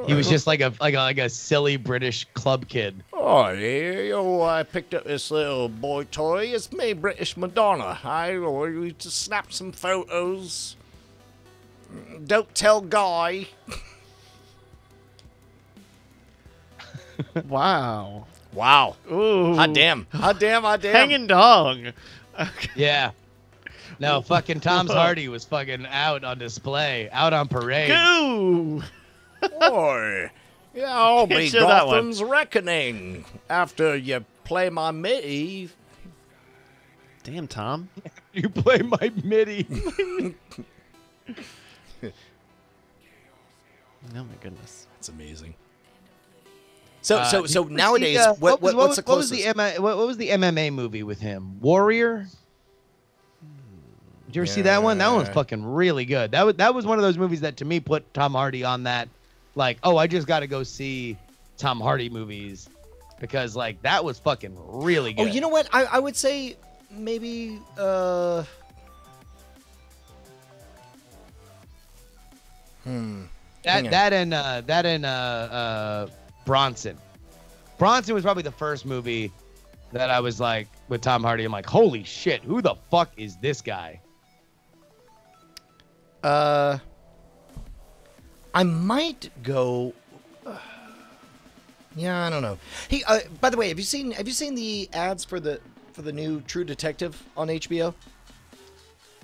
Speaker 5: He was just like a silly British club kid.
Speaker 2: Oh, yeah, I picked up this little boy toy. It's me, British Madonna. We just snapped some photos. Don't tell Guy.
Speaker 4: Wow.
Speaker 2: Wow.
Speaker 4: Ooh.
Speaker 2: Hot damn. Hot damn.
Speaker 4: Hanging dong. Okay.
Speaker 5: Yeah. No, fucking Tom's Hardy was fucking out on display, out on parade.
Speaker 4: Goo.
Speaker 2: Boy. Yeah, I'll
Speaker 4: Can't
Speaker 2: be
Speaker 4: show that one.
Speaker 2: Gotham's reckoning after you play my Mitty.
Speaker 4: Damn, Tom.
Speaker 5: You play my MIDI.
Speaker 4: Oh my goodness.
Speaker 2: That's amazing. So nowadays, what's the closest?
Speaker 5: What was the MMA movie with him? Warrior. Did you ever see that one? That one was fucking really good. That was one of those movies that to me put Tom Hardy on that, like, oh, I just got to go see Tom Hardy movies because like that was fucking really good.
Speaker 2: Oh, you know what? I would say maybe That
Speaker 5: and Bronson. Bronson was probably the first movie that I was like with Tom Hardy. I'm like, holy shit, who the fuck is this guy?
Speaker 2: I might go. Yeah, I don't know. Hey, by the way, have you seen the ads for the new True Detective on HBO?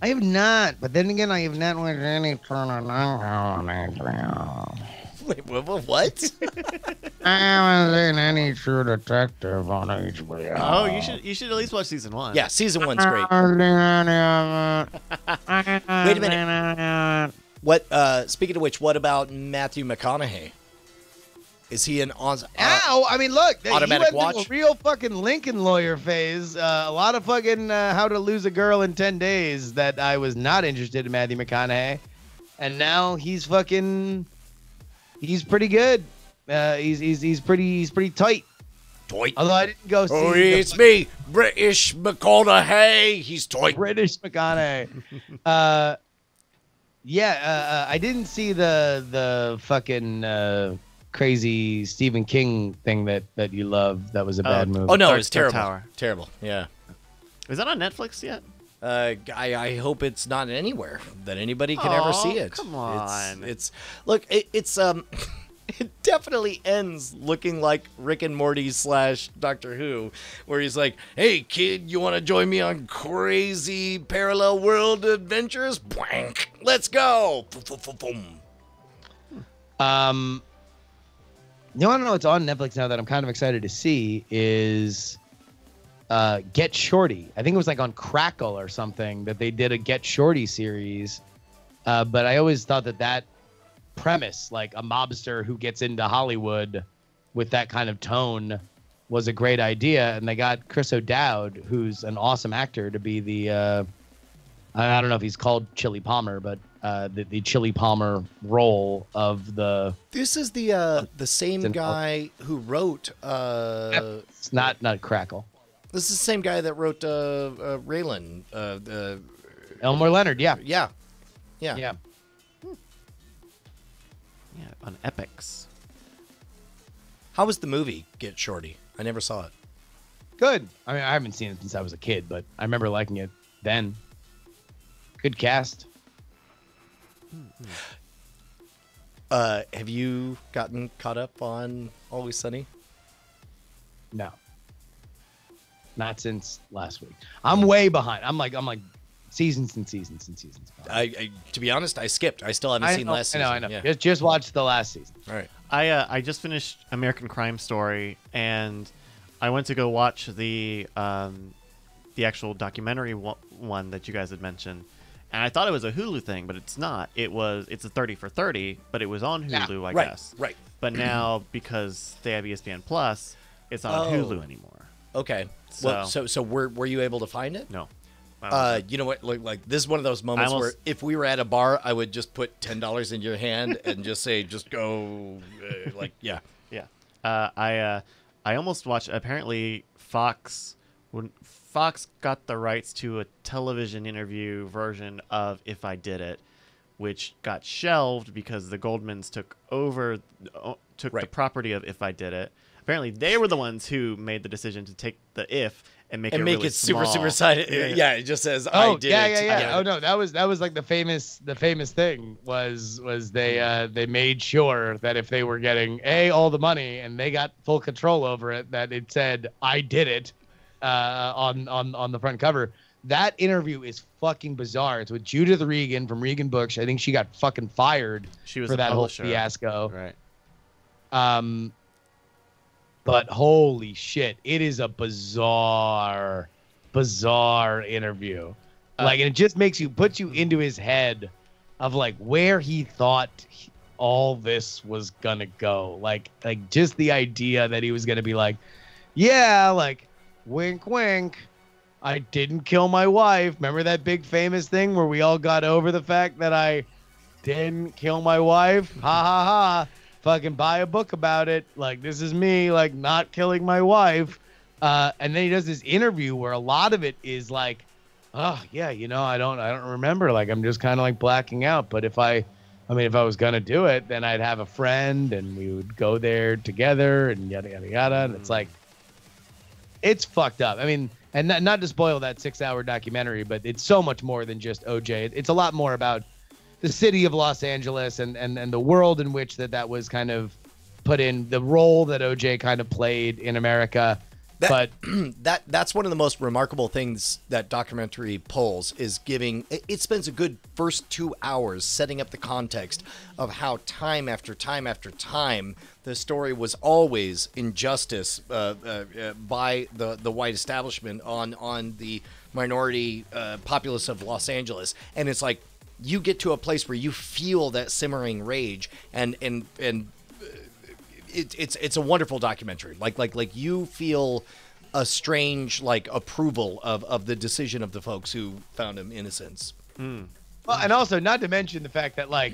Speaker 5: I have not, but then again, I have not watched any Turner on HBO.
Speaker 2: Wait, what?
Speaker 5: I haven't seen any True Detective on HBO.
Speaker 4: Oh, you should at least watch season 1.
Speaker 2: Yeah, season 1's great. Wait a minute. What? Speaking of which, what about Matthew McConaughey? Is he an
Speaker 5: Ow! I mean, look,
Speaker 2: automatic
Speaker 5: he went
Speaker 2: watch?
Speaker 5: through a real fucking Lincoln lawyer phase. A lot of fucking How to Lose a Girl in 10 Days that I was not interested in Matthew McConaughey, and now he's pretty good. He's pretty tight.
Speaker 2: Toy.
Speaker 5: Although I didn't go see.
Speaker 2: Oh, it's me, British McConaughey. He's toy.
Speaker 5: British McConaughey. I didn't see the fucking crazy Stephen King thing that you love. That was a bad movie.
Speaker 2: Oh no,
Speaker 4: Dark
Speaker 2: it was terrible.
Speaker 4: Tower.
Speaker 2: Terrible. Yeah.
Speaker 4: Is that on Netflix yet?
Speaker 2: I hope it's not anywhere that anybody can ever see it.
Speaker 4: Come on.
Speaker 2: It's look. It's It definitely ends looking like Rick and Morty / Doctor Who, where he's like, "Hey kid, you want to join me on crazy parallel world adventures? Blank. Let's go."
Speaker 5: You want to know what's on Netflix now that I'm kind of excited to see is Get Shorty. I think it was like on Crackle or something that they did a Get Shorty series. But I always thought that premise, like a mobster who gets into Hollywood with that kind of tone, was a great idea. And they got Chris O'Dowd, who's an awesome actor, to be the I don't know if he's called Chili Palmer, but the Chili Palmer role of the.
Speaker 2: This is the same guy who wrote.
Speaker 5: It's not Crackle.
Speaker 2: This is the same guy that wrote Raylan.
Speaker 5: Elmore Leonard, yeah.
Speaker 2: Yeah.
Speaker 4: Yeah, on Epix.
Speaker 2: How was the movie Get Shorty? I never saw it.
Speaker 5: Good. I mean, I haven't seen it since I was a kid, but I remember liking it then. Good cast.
Speaker 2: Have you gotten caught up on Always Sunny?
Speaker 5: No. Not since last week. I'm way behind. I'm like seasons and seasons and seasons.
Speaker 2: I to be honest, I skipped. I still haven't seen last season.
Speaker 5: I know.
Speaker 2: Yeah.
Speaker 5: Just watch the last season.
Speaker 2: All right.
Speaker 4: I just finished American Crime Story, and I went to go watch the actual documentary one that you guys had mentioned, and I thought it was a Hulu thing, but it's not. It's a 30 for 30, but it was on Hulu, I guess.
Speaker 2: Right.
Speaker 4: But now because they have ESPN Plus, it's not on Hulu anymore.
Speaker 2: Okay. So were you able to find it?
Speaker 4: No.
Speaker 2: You know what? Like this is one of those moments where if we were at a bar, I would just put $10 in your hand and just say, "Just go." Yeah.
Speaker 4: Yeah. I almost watched. Apparently, Fox got the rights to a television interview version of If I Did It, which got shelved because the Goldmans took the property of If I Did It. Apparently, they were the ones who made the decision to take the if and make it
Speaker 2: make
Speaker 4: really
Speaker 2: it super
Speaker 4: small.
Speaker 2: excited. Yeah, it just says I
Speaker 5: Oh
Speaker 2: did
Speaker 5: yeah,
Speaker 2: it.
Speaker 5: yeah, yeah. Oh no, that was like the famous thing was they made sure that if they were getting all the money and they got full control over it, that it said I did it on the front cover. That interview is fucking bizarre. It's with Judith Regan from Regan Books. I think she got fucking fired
Speaker 4: She was
Speaker 5: for
Speaker 4: a
Speaker 5: that
Speaker 4: publisher.
Speaker 5: whole fiasco.
Speaker 4: Right.
Speaker 5: But holy shit, it is a bizarre interview. Like, and it just puts you into his head of like where he thought all this was gonna go. Like just the idea that he was gonna be like, yeah, like wink, wink. I didn't kill my wife. Remember that big famous thing where we all got over the fact that I didn't kill my wife? Ha ha ha. Fucking buy a book about it. Like, this is me, like, not killing my wife. And then he does this interview where a lot of it is like, oh yeah, you know, I don't remember. Like, I'm just kind of like blacking out. But if I was gonna do it, then I'd have a friend and we would go there together and yada yada yada. And it's like, it's fucked up. I mean, and not to spoil that 6-hour documentary, but it's so much more than just OJ. It's a lot more about the city of Los Angeles and the world in which that was kind of put in, the role that OJ kind of played in America. But
Speaker 2: that's one of the most remarkable things that documentary pulls is giving. It spends a good first 2 hours setting up the context of how time after time after time the story was always injustice by the white establishment on the minority populace of Los Angeles, and it's like you get to a place where you feel that simmering rage, and it's a wonderful documentary. Like you feel a strange like approval of the decision of the folks who found him innocent.
Speaker 5: Well, and also not to mention the fact that like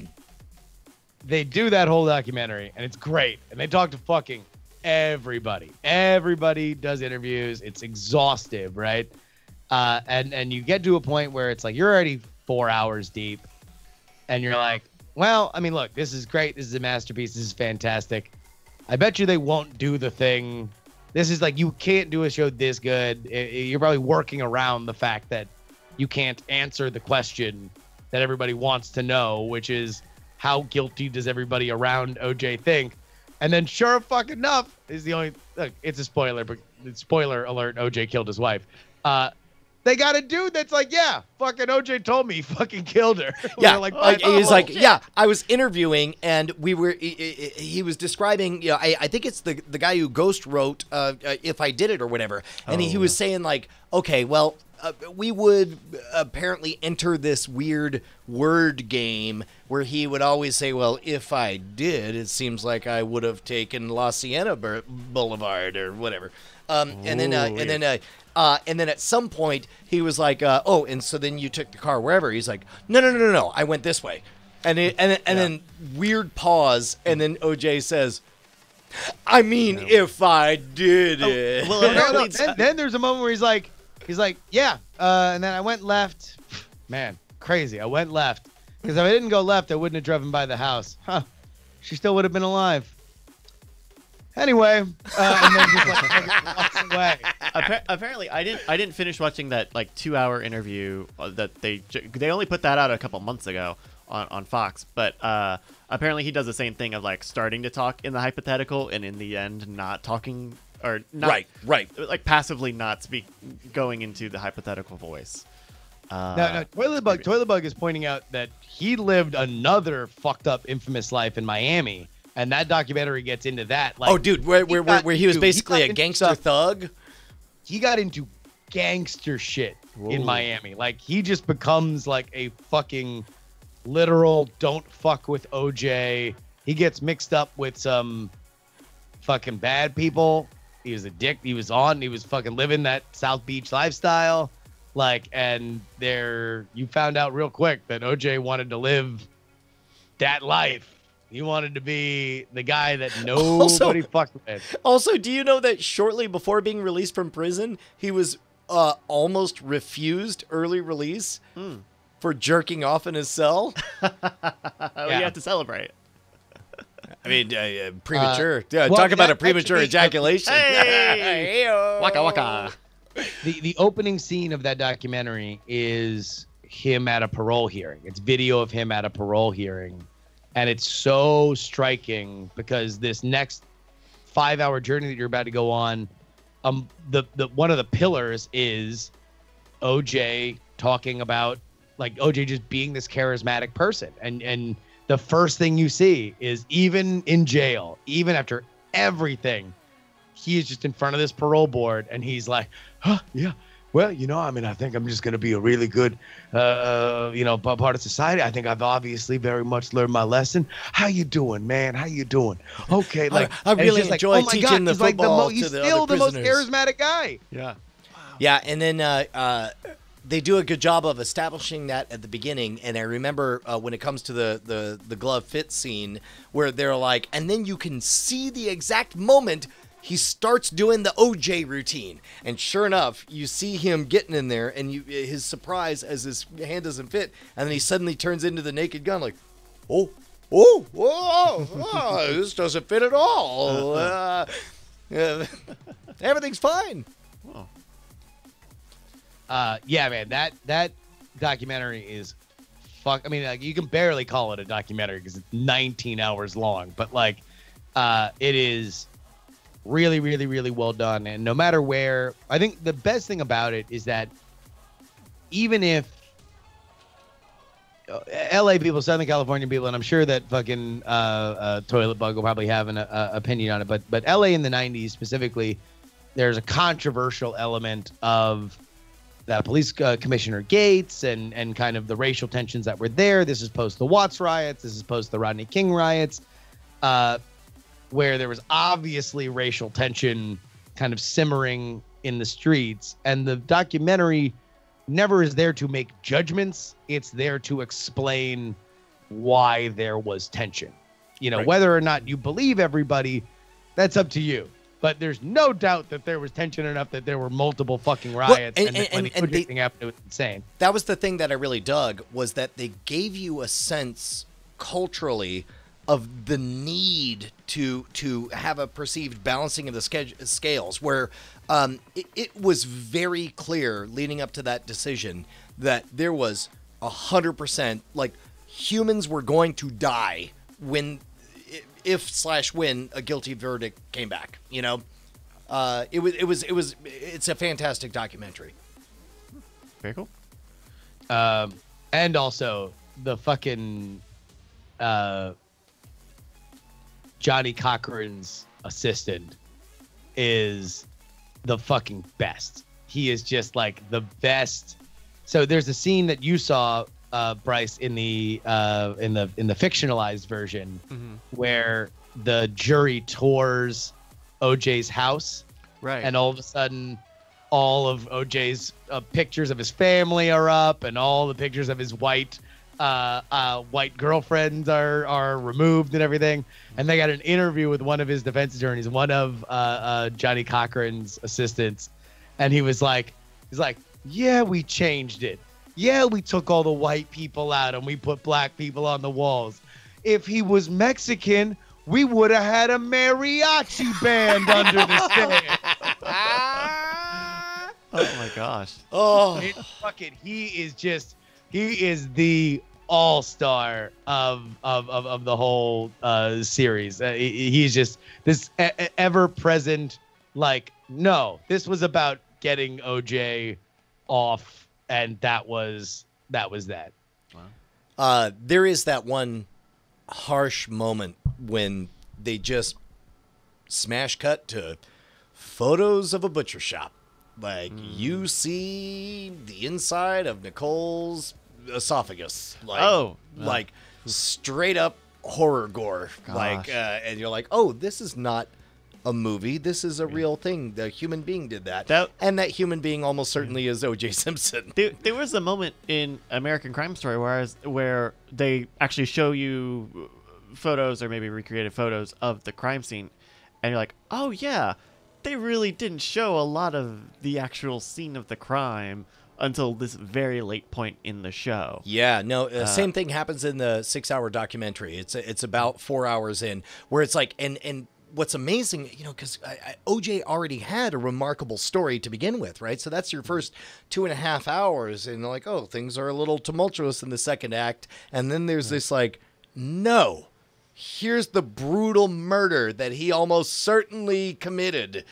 Speaker 5: they do that whole documentary and it's great, and they talk to fucking everybody. Everybody does interviews. It's exhaustive, right? And you get to a point where it's like you're already 4 hours deep, and you're like, well, I mean, look, this is great. This is a masterpiece. This is fantastic. I bet you they won't do the thing. This is like, you can't do a show this good. You're probably working around the fact that you can't answer the question that everybody wants to know, which is how guilty does everybody around OJ think? And then sure fucking enough is the only, look, it's a spoiler, but spoiler alert, OJ killed his wife. They got a dude that's like, yeah, fucking OJ told me he fucking killed her.
Speaker 2: Yeah,
Speaker 5: like,
Speaker 2: he's like, yeah, I was interviewing and we were, he was describing, you know, I think it's the guy who ghost wrote If I Did It or whatever. And he was saying like, okay, well, we would apparently enter this weird word game where he would always say, well, if I did, it seems like I would have taken La Cienega Boulevard or whatever. And then at some point he was like, oh, and so then you took the car wherever. He's like, no, I went this way. And then weird pause. And then OJ says, I mean, if I did it.
Speaker 5: Well, then there's a moment where he's like, yeah. And then I went left. Man, crazy. I went left. Because if I didn't go left, I wouldn't have driven by the house. Huh. She still would have been alive. Anyway, and then just like walks away.
Speaker 4: Apparently, I didn't finish watching that like 2-hour interview that they only put that out a couple months ago on Fox. But apparently, he does the same thing of like starting to talk in the hypothetical and in the end not talking or not,
Speaker 2: right,
Speaker 4: like passively not going into the hypothetical voice.
Speaker 5: No, Toilet Bug is pointing out that he lived another fucked up, infamous life in Miami. And that documentary gets into that. Like,
Speaker 2: oh, dude, where he was basically a gangster thug.
Speaker 5: He got into gangster shit in Miami. Like, he just becomes like a fucking literal don't fuck with OJ. He gets mixed up with some fucking bad people. He was a dick. He was fucking living that South Beach lifestyle. Like, and you found out real quick that OJ wanted to live that life. He wanted to be the guy that nobody fucked with.
Speaker 2: Also, do you know that shortly before being released from prison, he was almost refused early release for jerking off in his cell?
Speaker 4: You have to celebrate.
Speaker 2: I mean, premature.
Speaker 5: well,
Speaker 2: talk about a
Speaker 5: that
Speaker 2: premature
Speaker 5: actually-
Speaker 2: ejaculation.
Speaker 4: Hey!
Speaker 2: Hey-o.
Speaker 4: Waka waka.
Speaker 5: The opening scene of that documentary is him at a parole hearing. It's video of him at a parole hearing, and it's so striking because this next 5-hour journey that you're about to go on, the one of the pillars is OJ talking about like OJ just being this charismatic person, and the first thing you see is even in jail, even after everything, he is just in front of this parole board and he's like, yeah, well, I mean, I think I'm just going to be a really good, part of society. I think I've obviously very much learned my lesson. How you doing, man? How you doing? Okay. Like,
Speaker 2: I really
Speaker 5: like,
Speaker 2: enjoy
Speaker 5: oh my
Speaker 2: teaching
Speaker 5: God,
Speaker 2: the
Speaker 5: he's like
Speaker 2: football
Speaker 5: he's
Speaker 2: to the
Speaker 5: still
Speaker 2: other
Speaker 5: the most
Speaker 2: prisoners.
Speaker 5: charismatic guy.
Speaker 4: Yeah.
Speaker 2: Yeah, and then they do a good job of establishing that at the beginning. And I remember when it comes to the glove fit scene where they're like, and then you can see the exact moment he starts doing the OJ routine. And sure enough, you see him getting in there and his surprise as his hand doesn't fit. And then he suddenly turns into the Naked Gun like, whoa, this doesn't fit at all. Everything's fine.
Speaker 5: Yeah, man, that documentary is fuck. I mean, like, you can barely call it a documentary because it's 19 hours long, but like, it is really, really, really well done. And no matter where, I think the best thing about it is that even if LA people, Southern California people, and I'm sure that fucking Toilet Bug will probably have an opinion on it, but LA in the 90s specifically, there's a controversial element of that police commissioner Gates and kind of the racial tensions that were there. This is post the Watts riots. This is post the Rodney King riots, where there was obviously racial tension kind of simmering in the streets. And the documentary never is there to make judgments. It's there to explain why there was tension.
Speaker 2: Right.
Speaker 5: Whether or not you believe everybody, that's up to you. But there's no doubt that there was tension enough that there were multiple fucking riots.
Speaker 2: Well,
Speaker 5: and when the OJ thing happened, it was insane.
Speaker 2: That was the thing that I really dug, was that they gave you a sense culturally of the need to have a perceived balancing of the scales, where it was very clear leading up to that decision that there was 100%, like, humans were going to die when a guilty verdict came back. It's a fantastic documentary.
Speaker 4: Very cool.
Speaker 5: And also the fucking Johnny Cochran's assistant is the fucking best. He is just like the best. So there's a scene that you saw, Bryce, in the fictionalized version, where the jury tours OJ's house,
Speaker 4: Right.
Speaker 5: and all of a sudden, all of OJ's pictures of his family are up, and all the pictures of his white girlfriends are removed and everything. And they got an interview with one of his defense attorneys, one of Johnny Cochran's assistants, and he's like, yeah, we changed it. Yeah, we took all the white people out and we put black people on the walls. If he was Mexican, we would have had a mariachi band under the stairs.
Speaker 4: Oh my gosh.
Speaker 2: Oh,
Speaker 5: He is the all-star of the whole series. He's just this ever-present, like, no, this was about getting OJ off, and that was that.
Speaker 2: there is that one harsh moment when they just smash cut to photos of a butcher shop. Like, you see the inside of Nicole's esophagus. Like, straight up horror gore.
Speaker 4: Gosh.
Speaker 2: Like, and you're like, oh, this is not a movie. This is a real thing. The human being did that. And that human being almost certainly is O.J. Simpson.
Speaker 4: There was a moment in American Crime Story where they actually show you photos or maybe recreated photos of the crime scene, and you're like, oh yeah, they really didn't show a lot of the actual scene of the crime. until this very late point in the show.
Speaker 2: Yeah, no, same thing happens in the 6-hour documentary. It's about 4 hours in, where it's like, and what's amazing, because OJ already had a remarkable story to begin with, right? So that's your first 2.5 hours, and like, oh, things are a little tumultuous in the second act, and then there's this like, no, here's the brutal murder that he almost certainly committed.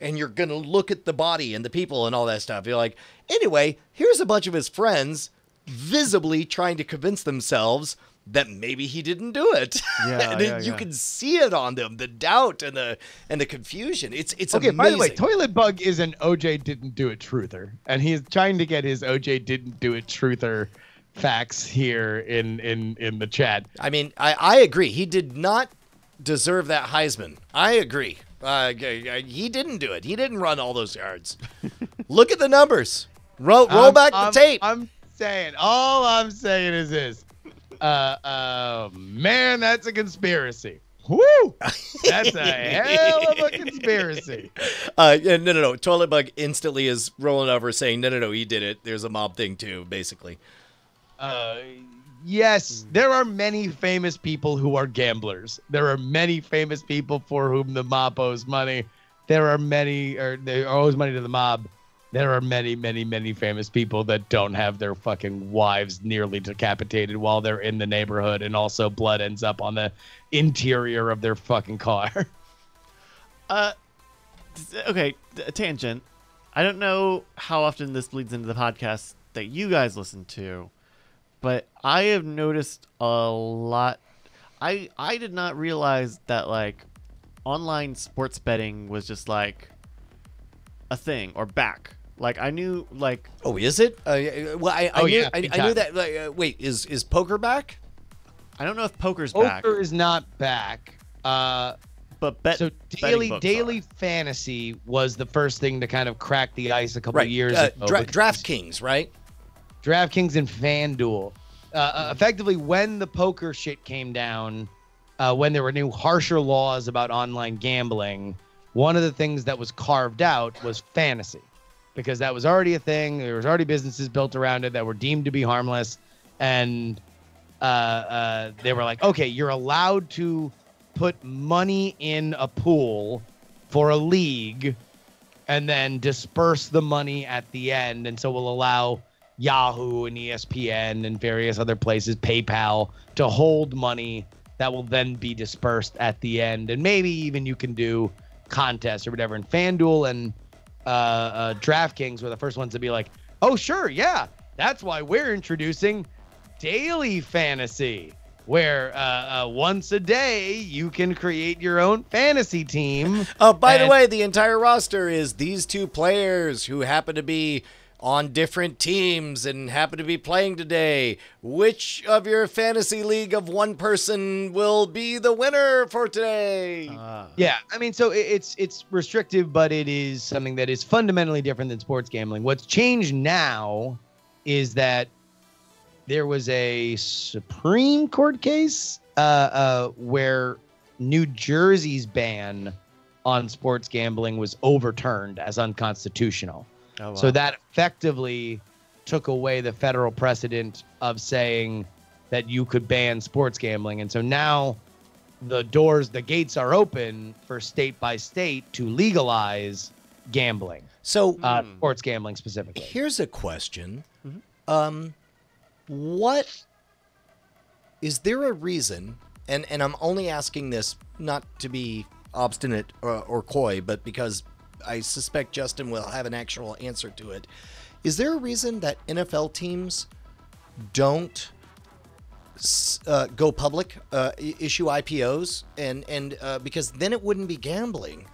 Speaker 2: And you're going to look at the body and the people and all that stuff. You're like, anyway, here's a bunch of his friends visibly trying to convince themselves that maybe he didn't do it.
Speaker 4: Yeah,
Speaker 2: You can see it on them, the doubt and the confusion. It's
Speaker 5: okay,
Speaker 2: amazing.
Speaker 5: by the way, Toilet Bug is an OJ didn't do it truther. And he's trying to get his OJ didn't do it truther facts here in the chat.
Speaker 2: I mean, I agree. He did not deserve that Heisman. I agree. He didn't do it. He didn't run all those yards. Look at the numbers. Roll back the tape.
Speaker 5: All I'm saying is this. Man, that's a conspiracy. Woo! That's a hell of a conspiracy.
Speaker 2: No. Toilet Bug instantly is rolling over saying, no, he did it. There's a mob thing too, basically.
Speaker 5: Yes, there are many famous people who are gamblers. There are many famous people for whom the mob owes money. They owes money to the mob. There are many, many, many famous people that don't have their fucking wives nearly decapitated while they're in the neighborhood, and also blood ends up on the interior of their fucking car.
Speaker 4: Okay, a tangent. I don't know how often this bleeds into the podcast that you guys listen to, but I have noticed a lot. I did not realize that like online sports betting was just like a thing or back. Like I knew like.
Speaker 2: Oh, is it? I knew that. Wait, is poker back?
Speaker 4: I don't know if poker's back.
Speaker 5: Poker is not back.
Speaker 4: But
Speaker 5: daily fantasy was the first thing to kind of crack the ice a couple of years ago.
Speaker 2: DraftKings, right?
Speaker 5: DraftKings and FanDuel. Effectively, when the poker shit came down, when there were new harsher laws about online gambling, one of the things that was carved out was fantasy, because that was already a thing. There was already businesses built around it that were deemed to be harmless, and they were like, okay, you're allowed to put money in a pool for a league and then disperse the money at the end, and so we'll allow Yahoo and ESPN and various other places, PayPal, to hold money that will then be dispersed at the end. And maybe even you can do contests or whatever. And FanDuel and DraftKings were the first ones to be like, oh, sure, yeah, that's why we're introducing daily fantasy, where once a day you can create your own fantasy team.
Speaker 2: Oh, by the way, the entire roster is these two players who happen to be on different teams and happen to be playing today. Which of your fantasy league of one person will be the winner for today?
Speaker 5: Yeah, I mean, so it's restrictive, but it is something that is fundamentally different than sports gambling. What's changed now is that there was a Supreme Court case where New Jersey's ban on sports gambling was overturned as unconstitutional. Oh, wow. So that effectively took away the federal precedent of saying that you could ban sports gambling. And so now the gates are open for state by state to legalize gambling.
Speaker 2: So
Speaker 5: sports gambling specifically.
Speaker 2: Here's a question. Mm-hmm. What is there a reason, and I'm only asking this not to be obstinate or coy, but because I suspect Justin will have an actual answer to it. Is there a reason that NFL teams don't go public, issue IPOs, and because then it wouldn't be gambling,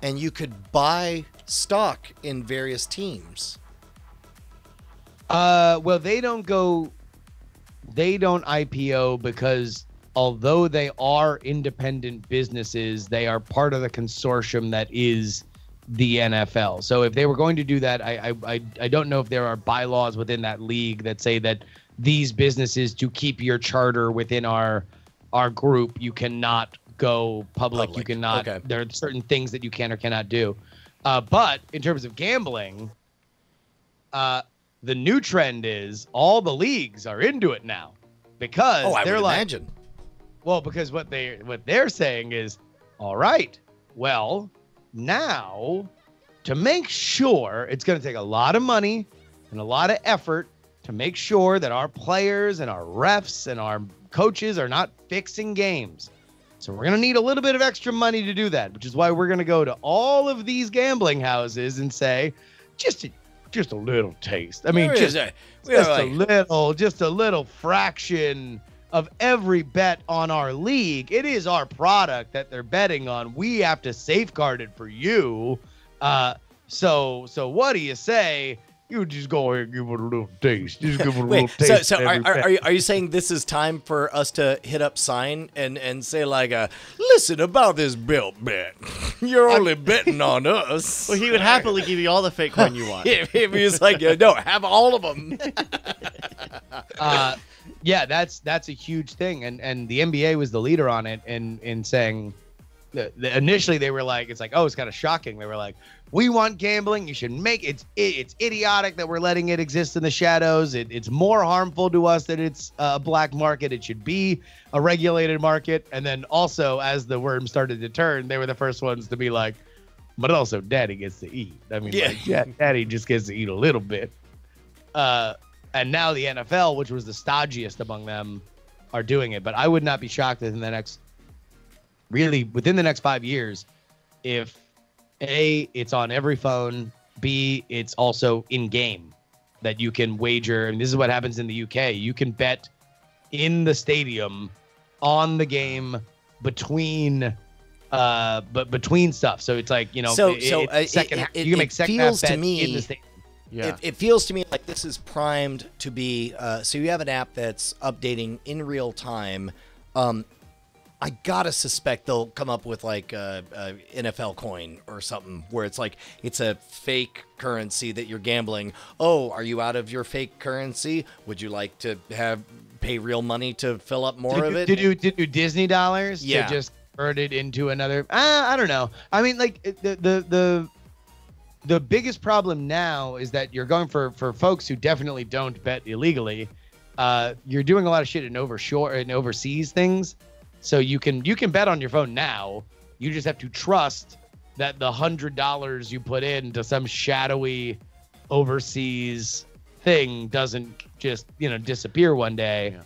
Speaker 2: and you could buy stock in various teams?
Speaker 5: Well, they don't IPO because although they are independent businesses, they are part of the consortium that is the NFL. So if they were going to do that, I don't know if there are bylaws within that league that say that these businesses, to keep your charter within our group, you cannot go public. You cannot. Okay. There are certain things that you can or cannot do. But in terms of gambling, The new trend is all the leagues are into it now because
Speaker 2: I
Speaker 5: they're
Speaker 2: would
Speaker 5: like,
Speaker 2: imagine.
Speaker 5: well, because what they're saying is, all right, well, now to make sure, it's going to take a lot of money and a lot of effort to make sure that our players and our refs and our coaches are not fixing games. So we're going to need a little bit of extra money to do that, which is why we're going to go to all of these gambling houses and say, just a little taste. I mean, just a little fraction of every bet on our league. It is our product that they're betting on. We have to safeguard it for you. So what do you say? You just go ahead and give it a little taste. Just give it a little taste.
Speaker 2: So are you saying this is time for us to hit up Sign and say like, listen about this belt bet? You're only betting on us.
Speaker 4: Well, he would happily give you all the fake coin you want.
Speaker 2: If he was like, no, have all of them.
Speaker 5: Yeah, that's a huge thing, and the NBA was the leader on it in saying. Initially they were like, it's like, oh, it's kind of shocking. They were like, we want gambling. You should make it's idiotic that we're letting it exist in the shadows. It's more harmful to us that it's a black market. It should be a regulated market. And then also, as the worm started to turn, they were the first ones to be like, but also daddy gets to eat. I mean, daddy just gets to eat a little bit. And now the NFL, which was the stodgiest among them, are doing it. But I would not be shocked if within the next 5 years, if A, it's on every phone, B, it's also in game that you can wager. And this is what happens in the UK. You can bet in the stadium on the game between stuff. So it's like, you can make second half bets in the stadium.
Speaker 2: Yeah. It feels to me like this is primed to be, so you have an app that's updating in real time. I gotta suspect they'll come up with like a NFL coin or something where it's like it's a fake currency that you're gambling. Oh, are you out of your fake currency? Would you like to pay real money to fill up more of it?
Speaker 5: Did you Disney dollars to just convert it into another? I don't know. I mean, like the biggest problem now is that you're going for folks who definitely don't bet illegally. You're doing a lot of shit in overseas things. So you can bet on your phone now. You just have to trust that the $100 you put into some shadowy overseas thing doesn't just disappear one day. Yeah.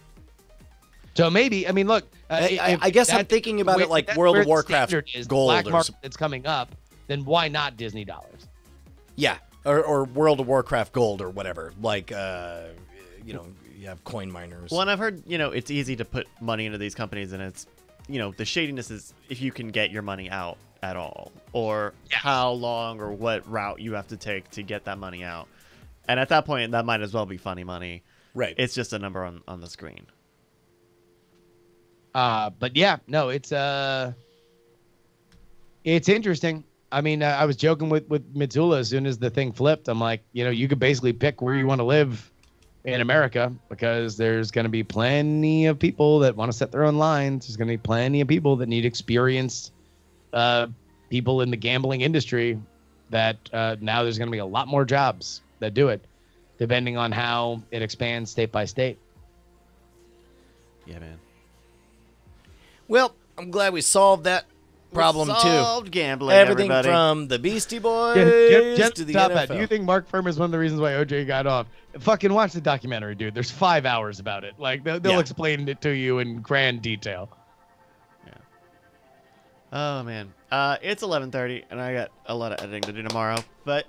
Speaker 5: So maybe, I mean, look,
Speaker 2: I guess I'm thinking about it like World of Warcraft gold
Speaker 5: black market that's coming up. Then why not Disney dollars?
Speaker 2: Yeah, or World of Warcraft gold or whatever. Like you have coin miners.
Speaker 4: Well, and I've heard, it's easy to put money into these companies, and it's, the shadiness is if you can get your money out at all, or how long or what route you have to take to get that money out. And at that point, that might as well be funny money.
Speaker 2: Right.
Speaker 4: It's just a number on the screen.
Speaker 5: But yeah, no, it's interesting. I mean, I was joking with Mitsula as soon as the thing flipped. I'm like, you could basically pick where you want to live in America, because there's going to be plenty of people that want to set their own lines. There's going to be plenty of people that need experienced people in the gambling industry that now there's going to be a lot more jobs that do it, depending on how it expands state by state.
Speaker 4: Yeah, man.
Speaker 2: Well, I'm glad we solved that problem
Speaker 4: solved
Speaker 2: too.
Speaker 4: Gambling,
Speaker 2: everything
Speaker 4: everybody.
Speaker 2: From the Beastie Boys to the
Speaker 5: stop
Speaker 2: NFL.
Speaker 5: That. Do you think Mark Furman is one of the reasons why OJ got off? Fucking watch the documentary, dude. There's 5 hours about it. Like they'll explain it to you in grand detail.
Speaker 4: Yeah. Oh man, it's 11:30, and I got a lot of editing to do tomorrow. But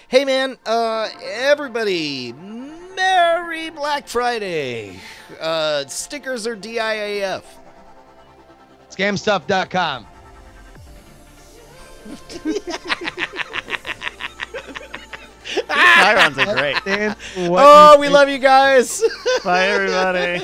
Speaker 2: hey man, everybody, Merry Black Friday. Stickers are DIAF.
Speaker 5: Scamstuff.com.
Speaker 4: These Chirons are great.
Speaker 2: Oh, we love you guys.
Speaker 4: Bye, everybody.